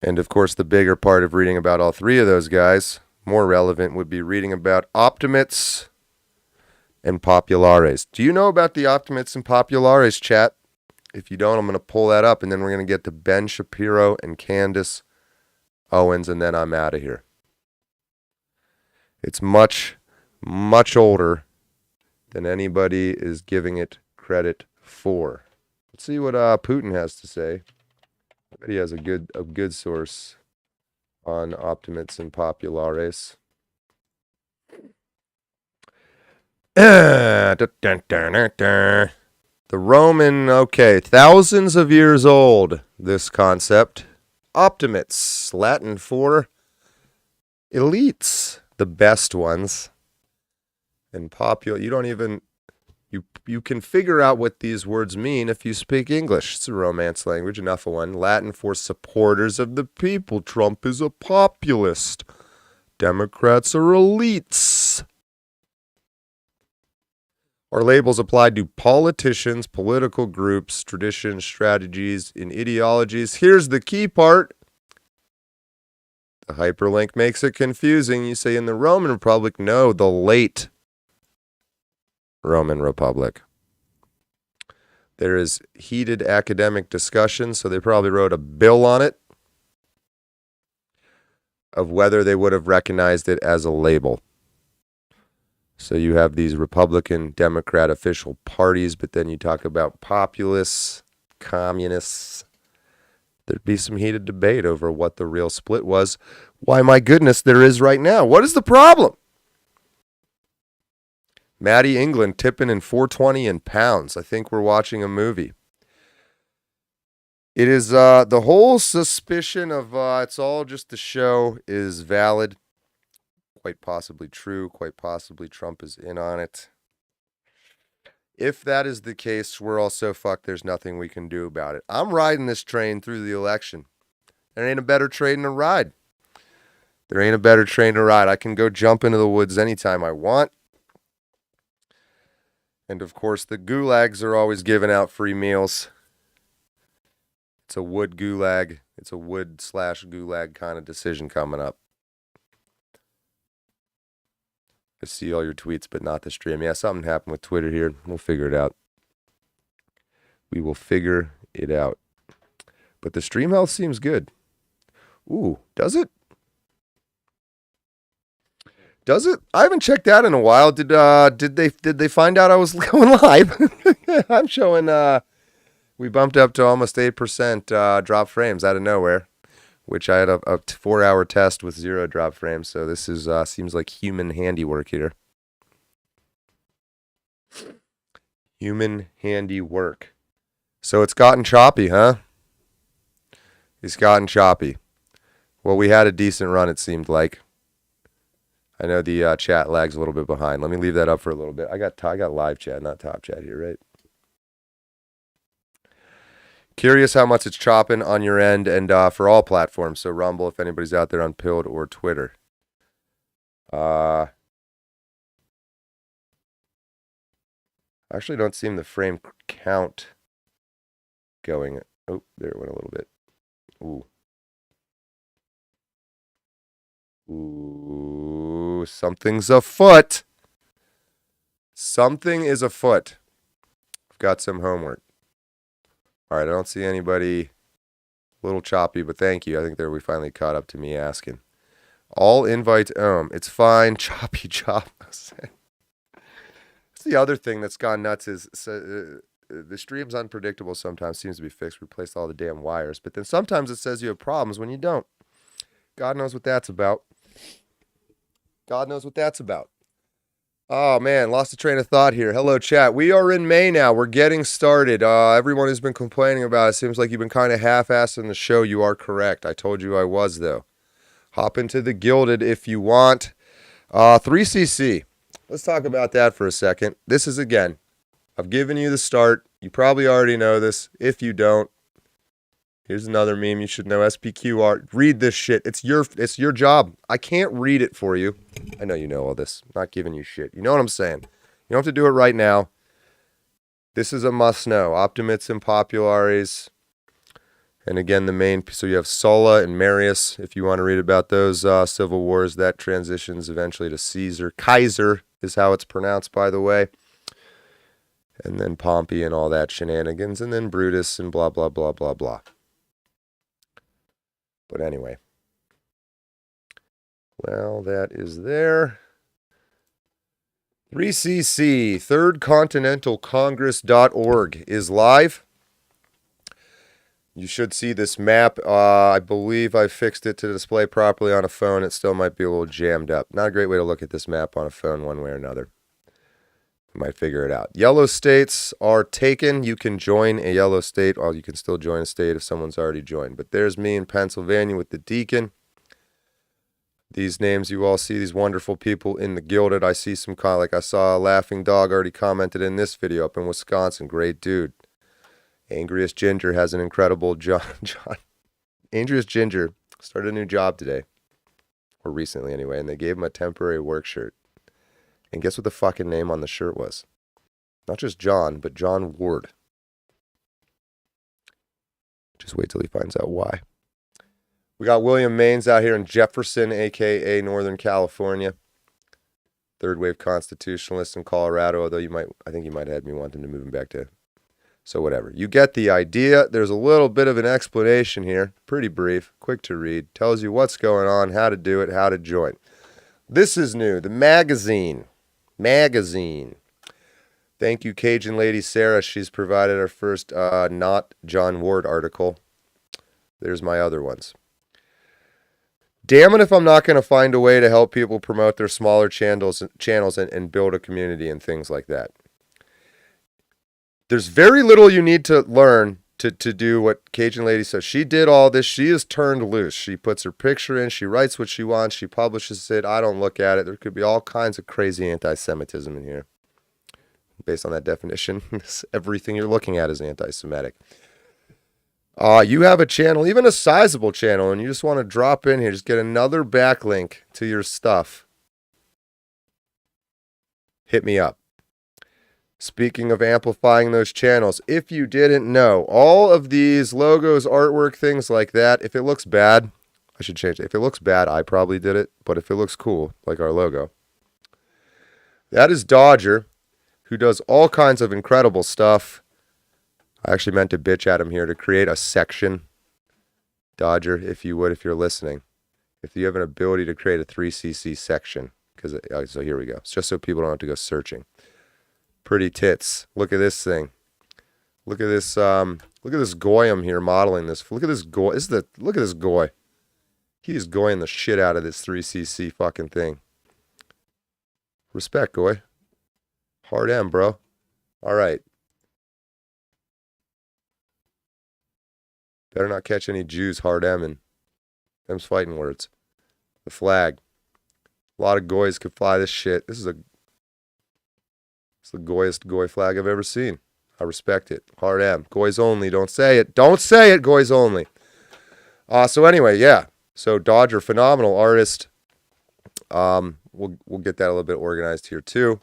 And of course, the bigger part of reading about all three of those guys, more relevant, would be reading about Optimates and Populares. Do you know about the Optimates and Populares, chat? If you don't, I'm going to pull that up, and then we're going to get to Ben Shapiro and Candace Owens, and then I'm out of here. It's much, much older than anybody is giving it credit for. Let's see what Putin has to say. I bet he has a good source on Optimism Populares. The Roman, okay, thousands of years old, this concept. Optimates, Latin for elites, the best ones. And popular, you don't even, you can figure out what these words mean if you speak English. It's a Romance language, enough of one. Latin for supporters of the people. Trump is a populist. Democrats are elites. Are labels applied to politicians, political groups, traditions, strategies, and ideologies. Here's the key part. The hyperlink makes it confusing. You say in the Roman Republic, no, the late Roman Republic. There is heated academic discussion, so they probably wrote a bill on it of whether they would have recognized it as a label. So you have these Republican, Democrat official parties, but then you talk about populists, communists. There'd be some heated debate over what the real split was. Why, my goodness, there is right now. What is the problem? Maddie England tipping in 420 in pounds. I think we're watching a movie. It is the whole suspicion of it's all just a show is valid. Quite possibly true. Quite possibly Trump is in on it. If that is the case, we're all so fucked there's nothing we can do about it. I'm riding this train through the election. There ain't a better train to ride. There ain't a better train to ride. I can go jump into the woods anytime I want. And of course, the gulags are always giving out free meals. It's a wood gulag. It's a wood/gulag kind of decision coming up. I see all your tweets, but not the stream. Yeah, something happened with Twitter here. We'll figure it out. We will figure it out. But the stream health seems good. Ooh, does it? Does it? I haven't checked that in a while. Did they find out I was going live? I'm showing we bumped up to almost 8% drop frames out of nowhere, which I had a 4-hour test with 0 drop frames. So this is seems like human handiwork here. Human handiwork. So it's gotten choppy, huh? It's gotten choppy. Well, we had a decent run, it seemed like. I know the chat lags a little bit behind. Let me leave that up for a little bit. I got live chat, not top chat here, right? Curious how much it's chopping on your end and for all platforms. So Rumble, if anybody's out there on Pilled or Twitter. I actually don't see the frame count going. Oh, there it went a little bit. Ooh. Ooh, something's afoot. Something is afoot. I've got some homework. All right, I don't see anybody. A little choppy, but thank you. I think we finally caught up to me asking. All invites. It's fine. Choppy chop. That's the other thing that's gone nuts is the stream's unpredictable sometimes. Seems to be fixed. Replaced all the damn wires. But then sometimes it says you have problems when you don't. God knows what that's about. God knows what that's about. Oh, man, lost the train of thought here. Hello, chat. We are in May now. We're getting started. Everyone who's been complaining about it, seems like you've been kind of half-assing the show. You are correct. I told you I was, though. Hop into the Gilded if you want. 3cc. Let's talk about that for a second. This is, again, I've given you the start. You probably already know this. If you don't, here's another meme you should know. SPQR. Read this shit. It's your job. I can't read it for you. I know you know all this. I'm not giving you shit. You know what I'm saying. You don't have to do it right now. This is a must know. Optimism Populares. And again, the main. So you have Sulla and Marius. If you want to read about those civil wars, that transitions eventually to Caesar. Kaiser is how it's pronounced, by the way. And then Pompey and all that shenanigans. And then Brutus and blah, blah, blah, blah, blah. But anyway. Well, that is there. 3CC, thirdcontinentalcongress.org is live. You should see this map. I believe I fixed it to display properly on a phone. It still might be a little jammed up. Not a great way to look at this map on a phone one way or another. You might figure it out. Yellow states are taken. You can join a yellow state. Well, you can still join a state if someone's already joined. But there's me in Pennsylvania with the deacon. These names you all see, these wonderful people in the Gilded. I see some, like I saw a Laughing Dog already commented in this video up in Wisconsin. Great dude. Angriest Ginger has an incredible John. Angriest Ginger started a new job today. Or recently anyway, and they gave him a temporary work shirt. And guess what the fucking name on the shirt was? Not just John, but John Ward. Just wait till he finds out why. We got William Maines out here in Jefferson, a.k.a. Northern California. Third wave constitutionalist in Colorado, although I think you might have had me want him to move him back to, so whatever. You get the idea. There's a little bit of an explanation here. Pretty brief, quick to read. Tells you what's going on, how to do it, how to join. This is new. The magazine. Thank you, Cajun Lady Sarah. She's provided our first not John Ward article. There's my other ones. Damn it if I'm not going to find a way to help people promote their smaller channels and build a community and things like that. There's very little you need to learn to do what Cajun Lady says. She did all this. She is turned loose. She puts her picture in. She writes what she wants. She publishes it. I don't look at it. There could be all kinds of crazy anti-Semitism in here. Based on that definition, everything you're looking at is anti-Semitic. You have a channel, even a sizable channel, and you just want to drop in here, just get another backlink to your stuff. Hit me up. Speaking of amplifying those channels, if you didn't know, all of these logos, artwork, things like that, if it looks bad, I should change it. If it looks bad, I probably did it, but if it looks cool, like our logo, that is Dodger, who does all kinds of incredible stuff. I actually meant to bitch at him here to create a section. Dodger, if you would, if you're listening. If you have an ability to create a 3CC section. So here we go. It's just so people don't have to go searching. Pretty tits. Look at this thing. Look at this Goyim here modeling this. Look at this Goy. Look at this Goy. He's goying the shit out of this 3CC fucking thing. Respect, Goy. Hard M, bro. All right. Better not catch any Jews hard M'ing. Them's fighting words. The flag. A lot of goys could fly this shit. It's the goyest goy flag I've ever seen. I respect it. Hard M. Goys only. Don't say it. Don't say it. Goys only. So anyway, yeah. So Dodger, phenomenal artist. We'll get that a little bit organized here too.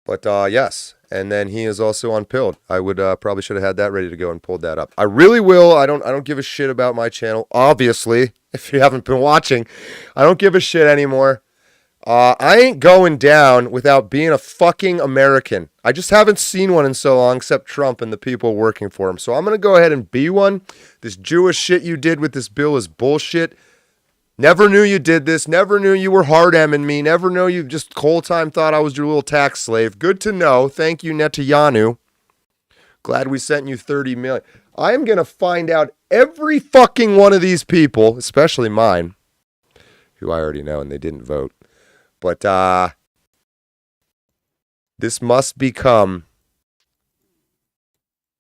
But yes. And then he is also on Pilled. I would probably should have had that ready to go and pulled that up. I really will. I don't give a shit about my channel. Obviously, if you haven't been watching, I don't give a shit anymore. I ain't going down without being a fucking American. I just haven't seen one in so long, except Trump and the people working for him. So I'm going to go ahead and be one. This Jewish shit you did with this bill is bullshit. Never knew you did this. Never knew you were hard M'ing me. Never knew you just whole time thought I was your little tax slave. Good to know. Thank you, Netanyahu. Glad we sent you 30 million. I am going to find out every fucking one of these people, especially mine, who I already know and they didn't vote. But this must become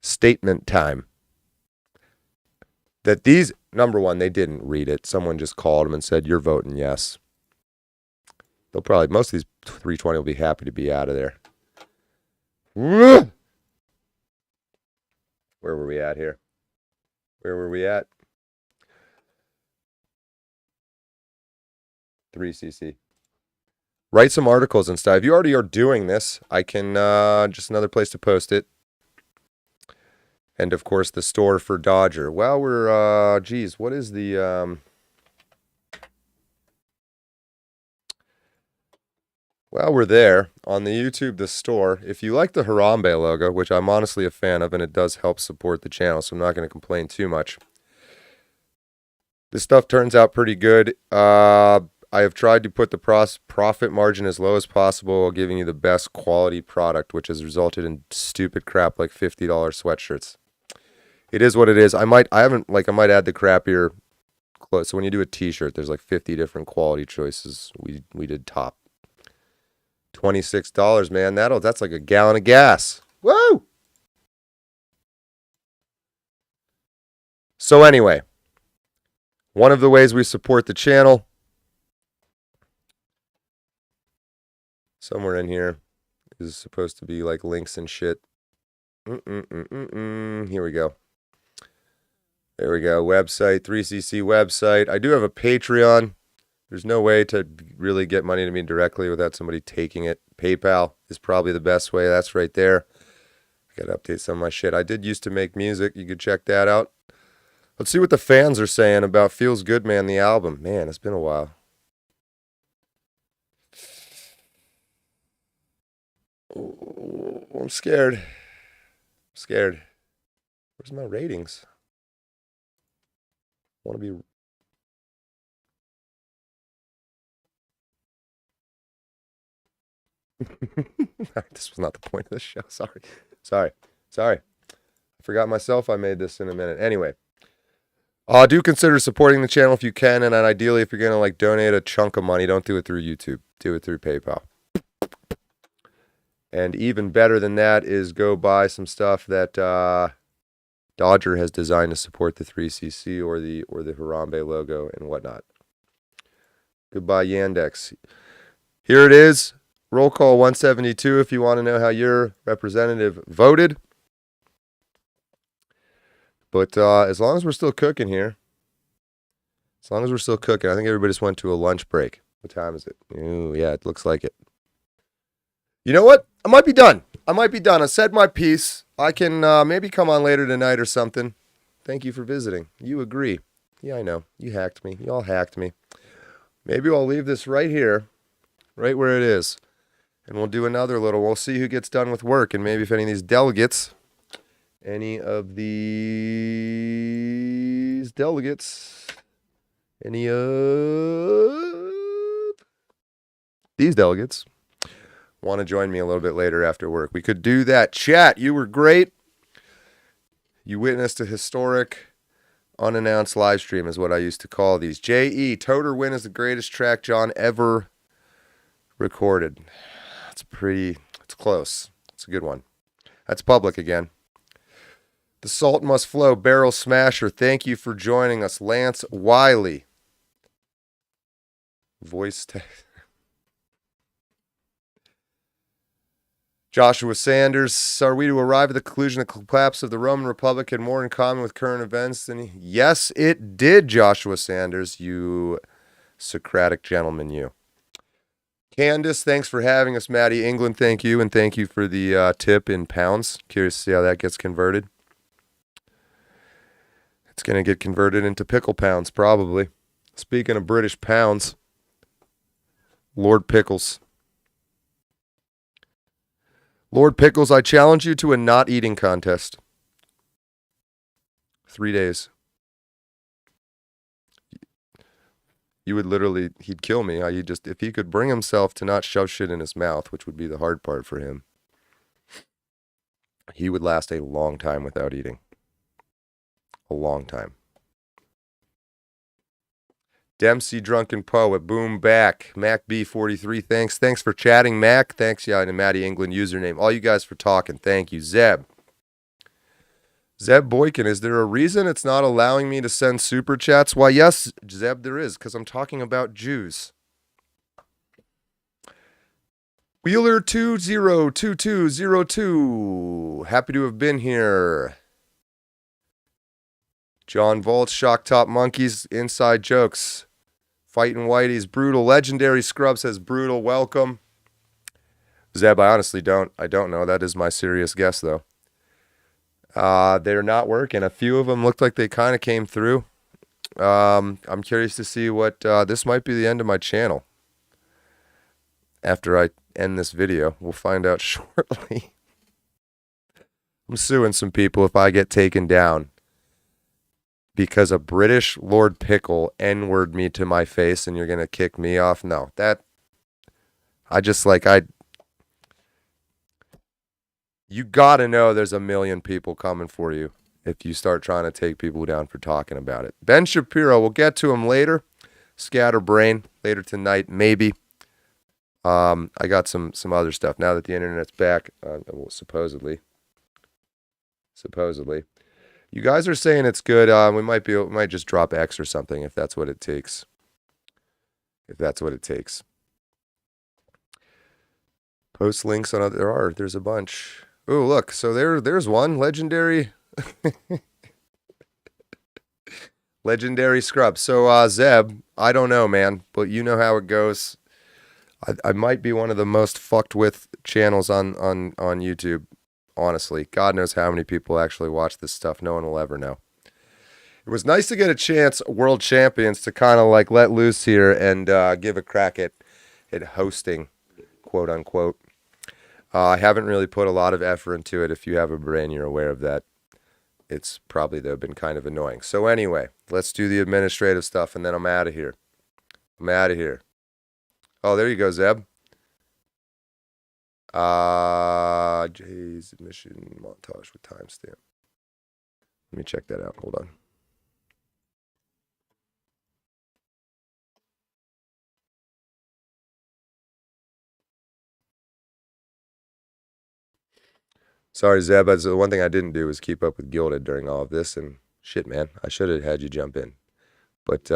statement time. That these, number one, they didn't read it. Someone just called them and said, you're voting yes. They'll probably, most of these 320 will be happy to be out of there. Where were we at here? Where were we at? 3CC. Write some articles and stuff. If you already are doing this, I can, just another place to post it. And, of course, the store for Dodger. Well, we're, geez, what is the, well, we're there. On the YouTube, the store. If you like the Harambe logo, which I'm honestly a fan of, and it does help support the channel, so I'm not going to complain too much. This stuff turns out pretty good. I have tried to put the profit margin as low as possible while giving you the best quality product, which has resulted in stupid crap like $50 sweatshirts. It is what it is. I might add the crappier clothes. So when you do a t-shirt, there's like 50 different quality choices. We did top. $26, man. That's like a gallon of gas. Woo! So anyway, one of the ways we support the channel, somewhere in here is supposed to be like links and shit. Here we go. There we go. Website, 3CC website. I do have a Patreon. There's no way to really get money to me directly without somebody taking it. PayPal is probably the best way. That's right there. I got to update some of my shit. I did used to make music. You could check that out. Let's see what the fans are saying about Feels Good Man, the album. Man, it's been a while. Oh, I'm scared. Where's my ratings? I want to be... This was not the point of the show. Sorry. I forgot myself I made this in a minute. Anyway. Do consider supporting the channel if you can, and then ideally if you're going to like donate a chunk of money, don't do it through YouTube. Do it through PayPal. And even better than that is go buy some stuff that Dodger has designed to support the 3CC or the Harambe logo and whatnot. Goodbye, Yandex. Here it is. Roll call 172 if you want to know how your representative voted. But as long as we're still cooking here, I think everybody just went to a lunch break. What time is it? Ooh, yeah, it looks like it. You know what? I might be done. I said my piece. I can maybe come on later tonight or something. Thank you for visiting. You agree. Yeah, I know. You hacked me. You all hacked me. Maybe I'll leave this right here, right where it is. And we'll do another little. We'll see who gets done with work. And maybe if any of these delegates... Any of these delegates want to join me a little bit later after work, we could do that. Chat, you were great. You witnessed a historic unannounced live stream is what I used to call these. J.E. Toter Win is the greatest track John ever recorded. It's close. It's a good one. That's public again. The Salt Must Flow, Barrel Smasher, thank you for joining us. Lance Wiley. Voice text. Joshua Sanders, are we to arrive at the conclusion the collapse of the Roman Republic had more in common with current events than... Yes, it did, Joshua Sanders, you Socratic gentleman, you. Candace, thanks for having us. Maddie England, thank you, and thank you for the tip in pounds. Curious to see how that gets converted. It's going to get converted into pickle pounds, probably. Speaking of British pounds, Lord Pickles. Lord Pickles, I challenge you to a not eating contest. 3 days. You would literally, he'd kill me. If he could bring himself to not shove shit in his mouth, which would be the hard part for him, he would last a long time without eating. A long time. Dempsey Drunken Poet, boom back. Mac B43, thanks for chatting, Mac. Thanks, yeah, and Maddie England username. All you guys for talking, thank you. Zeb Boykin, is there a reason it's not allowing me to send super chats? Why, yes, Zeb, there is, because I'm talking about Jews. Wheeler 202202, happy to have been here. John Volts, Shock Top Monkeys, Inside Jokes. Fighting Whitey's Brutal. Legendary Scrub says brutal. Welcome. Zeb, I honestly don't know. That is my serious guess, though. They're not working. A few of them looked like they kind of came through. I'm curious to see what... this might be the end of my channel. After I end this video. We'll find out shortly. I'm suing some people if I get taken down. because a British Lord Pickle N-word me to my face and you're going to kick me off? No, you got to know there's a million people coming for you if you start trying to take people down for talking about it. Ben Shapiro, we'll get to him later. Scatterbrain, later tonight, maybe. I got some other stuff now that the internet's back, well, supposedly. You guys are saying it's good. We might just drop X or something if that's what it takes. Post links on other. There's a bunch. Oh, look. So there's one legendary scrub. So Zeb, I don't know, man, but you know how it goes. I might be one of the most fucked with channels on YouTube. Honestly, God knows how many people actually watch this stuff. No one will ever know. It was nice to get a chance, world champions, to kind of like let loose here and give a crack at hosting, quote unquote. I haven't really put a lot of effort into it. If you have a brain, you're aware of that. It's probably, though, been kind of annoying. So anyway, let's do the administrative stuff, and then I'm out of here. Oh, there you go, Zeb. Jay's admission montage with timestamp. Let me check that out. Hold on. Sorry, Zeb. That's the one thing I didn't do was keep up with Gilded during all of this. And shit, man, I should have had you jump in. But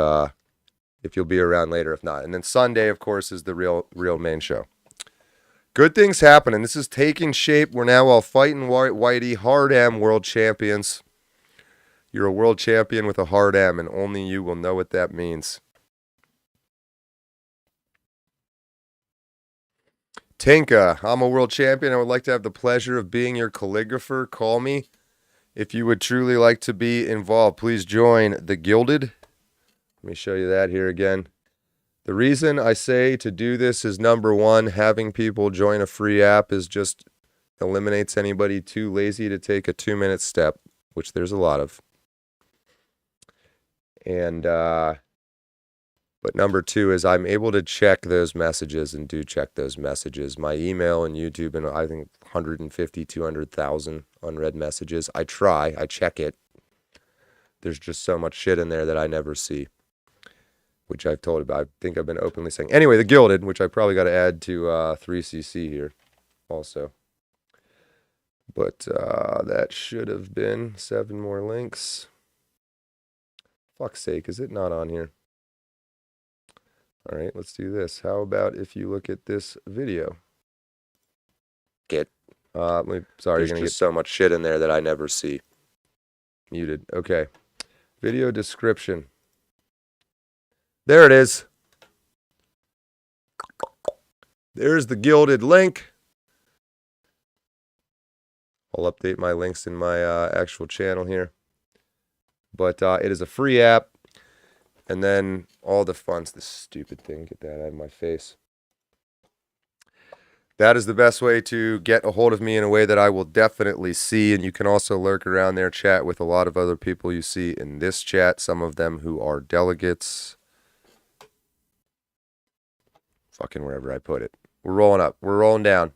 if you'll be around later, if not. And then Sunday, of course, is the real main show. Good things happening. This is taking shape. We're now all fighting Whitey, hard M world champions. You're a world champion with a hard M, and only you will know what that means. Tinka, I'm a world champion. I would like to have the pleasure of being your calligrapher. Call me. If you would truly like to be involved, please join the Gilded. Let me show you that here again. The reason I say to do this is, number one, having people join a free app is just eliminates anybody too lazy to take a 2-minute step, which there's a lot of. And but number two is I'm able to check those messages and do check those messages. My email and YouTube, and I think 150, 200,000 unread messages. I check it. There's just so much shit in there that I never see, which I've told about. I think I've been openly saying. Anyway, the Gilded, which I probably got to add to 3CC here also. But that should have been 7 more links. Fuck's sake, is it not on here? All right, let's do this. How about if you look at this video? Sorry, you're going to get so much shit in there that I never see. Muted. Okay. Video description. There it is. There's the Gilded link. I'll update my links in my actual channel here. But it is a free app. And then all the funds, this stupid thing, get that out of my face. That is the best way to get a hold of me in a way that I will definitely see. And you can also lurk around there, chat with a lot of other people you see in this chat. Some of them who are delegates. Fucking wherever I put it. We're rolling up. We're rolling down.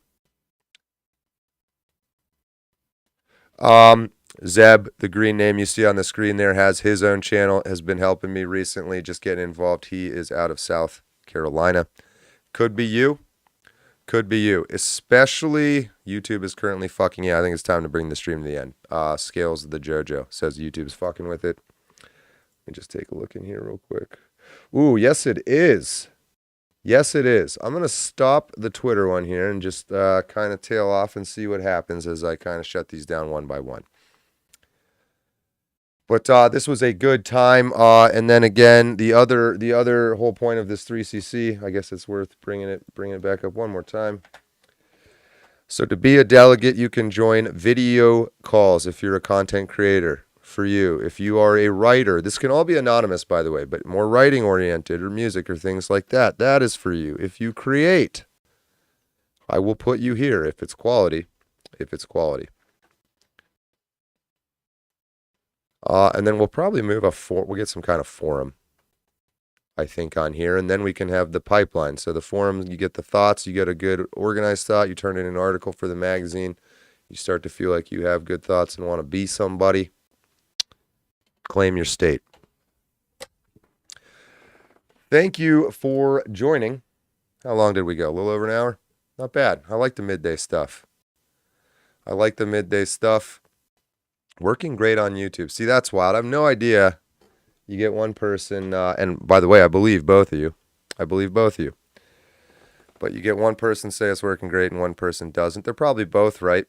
Zeb, the green name you see on the screen there, has his own channel, has been helping me recently, just getting involved. He is out of South Carolina. Could be you. Could be you. Especially YouTube is currently fucking. Yeah, I think it's time to bring the stream to the end. Scales of the JoJo says YouTube's fucking with it. Let me just take a look in here real quick. Ooh, yes it is. Yes it is. I'm going to stop the Twitter one here and just kind of tail off and see what happens as I kind of shut these down one by one. But this was a good time. And then again, the other whole point of this 3CC, I guess it's worth bringing it back up one more time. So to be a delegate, you can join video calls if you're a content creator. For you, if you are a writer, this can all be anonymous, by the way, but more writing oriented or music or things like that, that is for you. If you create, I will put you here if it's quality. And then we'll probably we'll get some kind of forum, I think, on here, and then we can have the pipeline. So the forum, you get the thoughts, you get a good organized thought, you turn in an article for the magazine, you start to feel like you have good thoughts and want to be somebody. Claim your state. Thank you for joining. How long did we go? A little over an hour? Not bad. I like the midday stuff. Working great on YouTube. See, that's wild. I have no idea. You get one person, and by the way, I believe both of you. But you get one person say it's working great and one person doesn't. They're probably both right.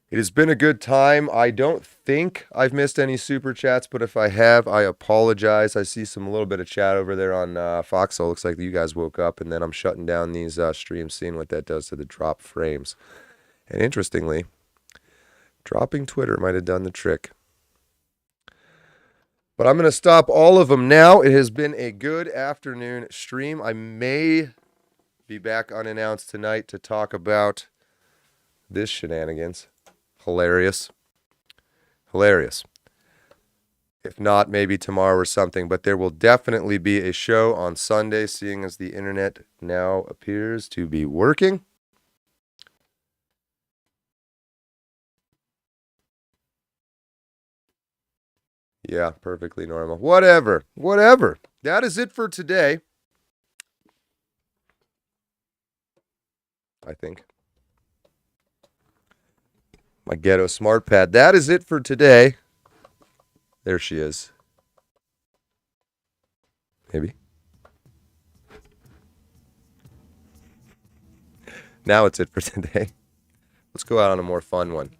It has been a good time. I don't think I've missed any super chats, but if I have, I apologize. I see a little bit of chat over there on Foxhole. Looks like you guys woke up, and then I'm shutting down these streams, seeing what that does to the drop frames. And interestingly, dropping Twitter might have done the trick. But I'm going to stop all of them now. It has been a good afternoon stream. I may be back unannounced tonight to talk about this shenanigans. Hilarious. If not, maybe tomorrow or something. But there will definitely be a show on Sunday, seeing as the internet now appears to be working. Yeah, perfectly normal. Whatever. That is it for today. I think. My ghetto smart pad. That is it for today. There she is. Maybe. Now it's it for today. Let's go out on a more fun one.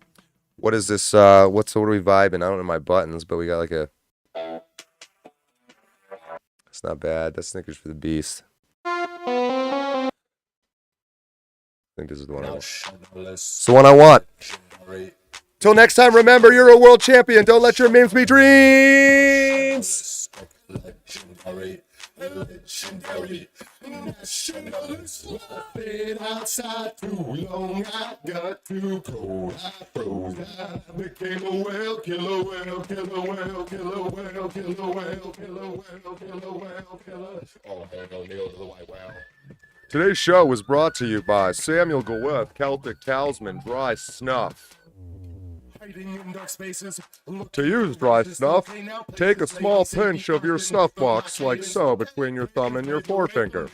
What is this? What are we vibing? I don't know my buttons, but we got like a... It's not bad. That's Snickers for the Beast. I think this is the one I want. It's the one I want. Till next time, remember, you're a world champion. Don't let your memes be dreams. Legendary, nationalist, been outside too long. I got too cold. I froze. I became a whale killer, whale killer, whale killer, whale killer, whale killer, whale killer, whale killer. Oh, there no nail to the white whale. Today's show was brought to you by Samuel Gawith, Celtic Talisman Dry Snuff. To use dry snuff, take a small pinch of your snuff box like so between your thumb and your forefinger.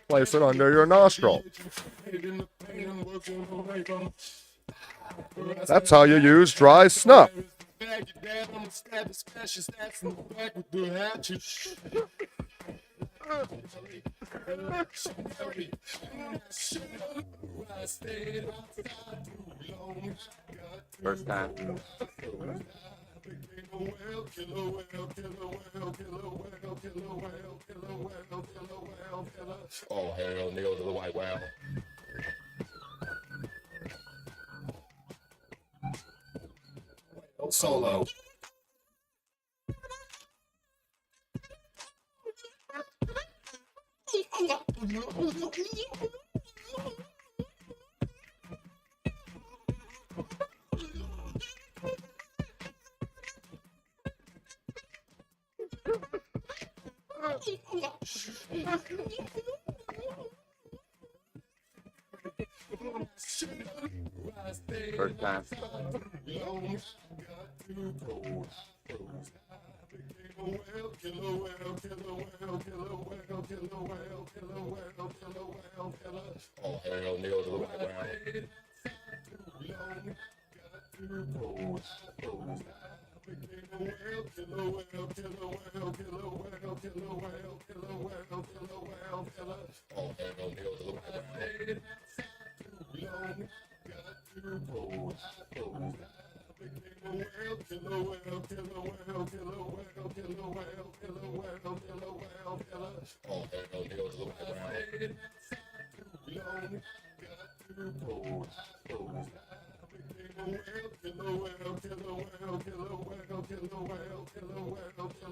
Place it under your nostril. That's how you use dry snuff. First time. Oh, hell, nail to the white whale. Solo. First time. Oh, hell, nail to the white whale. Killer whale.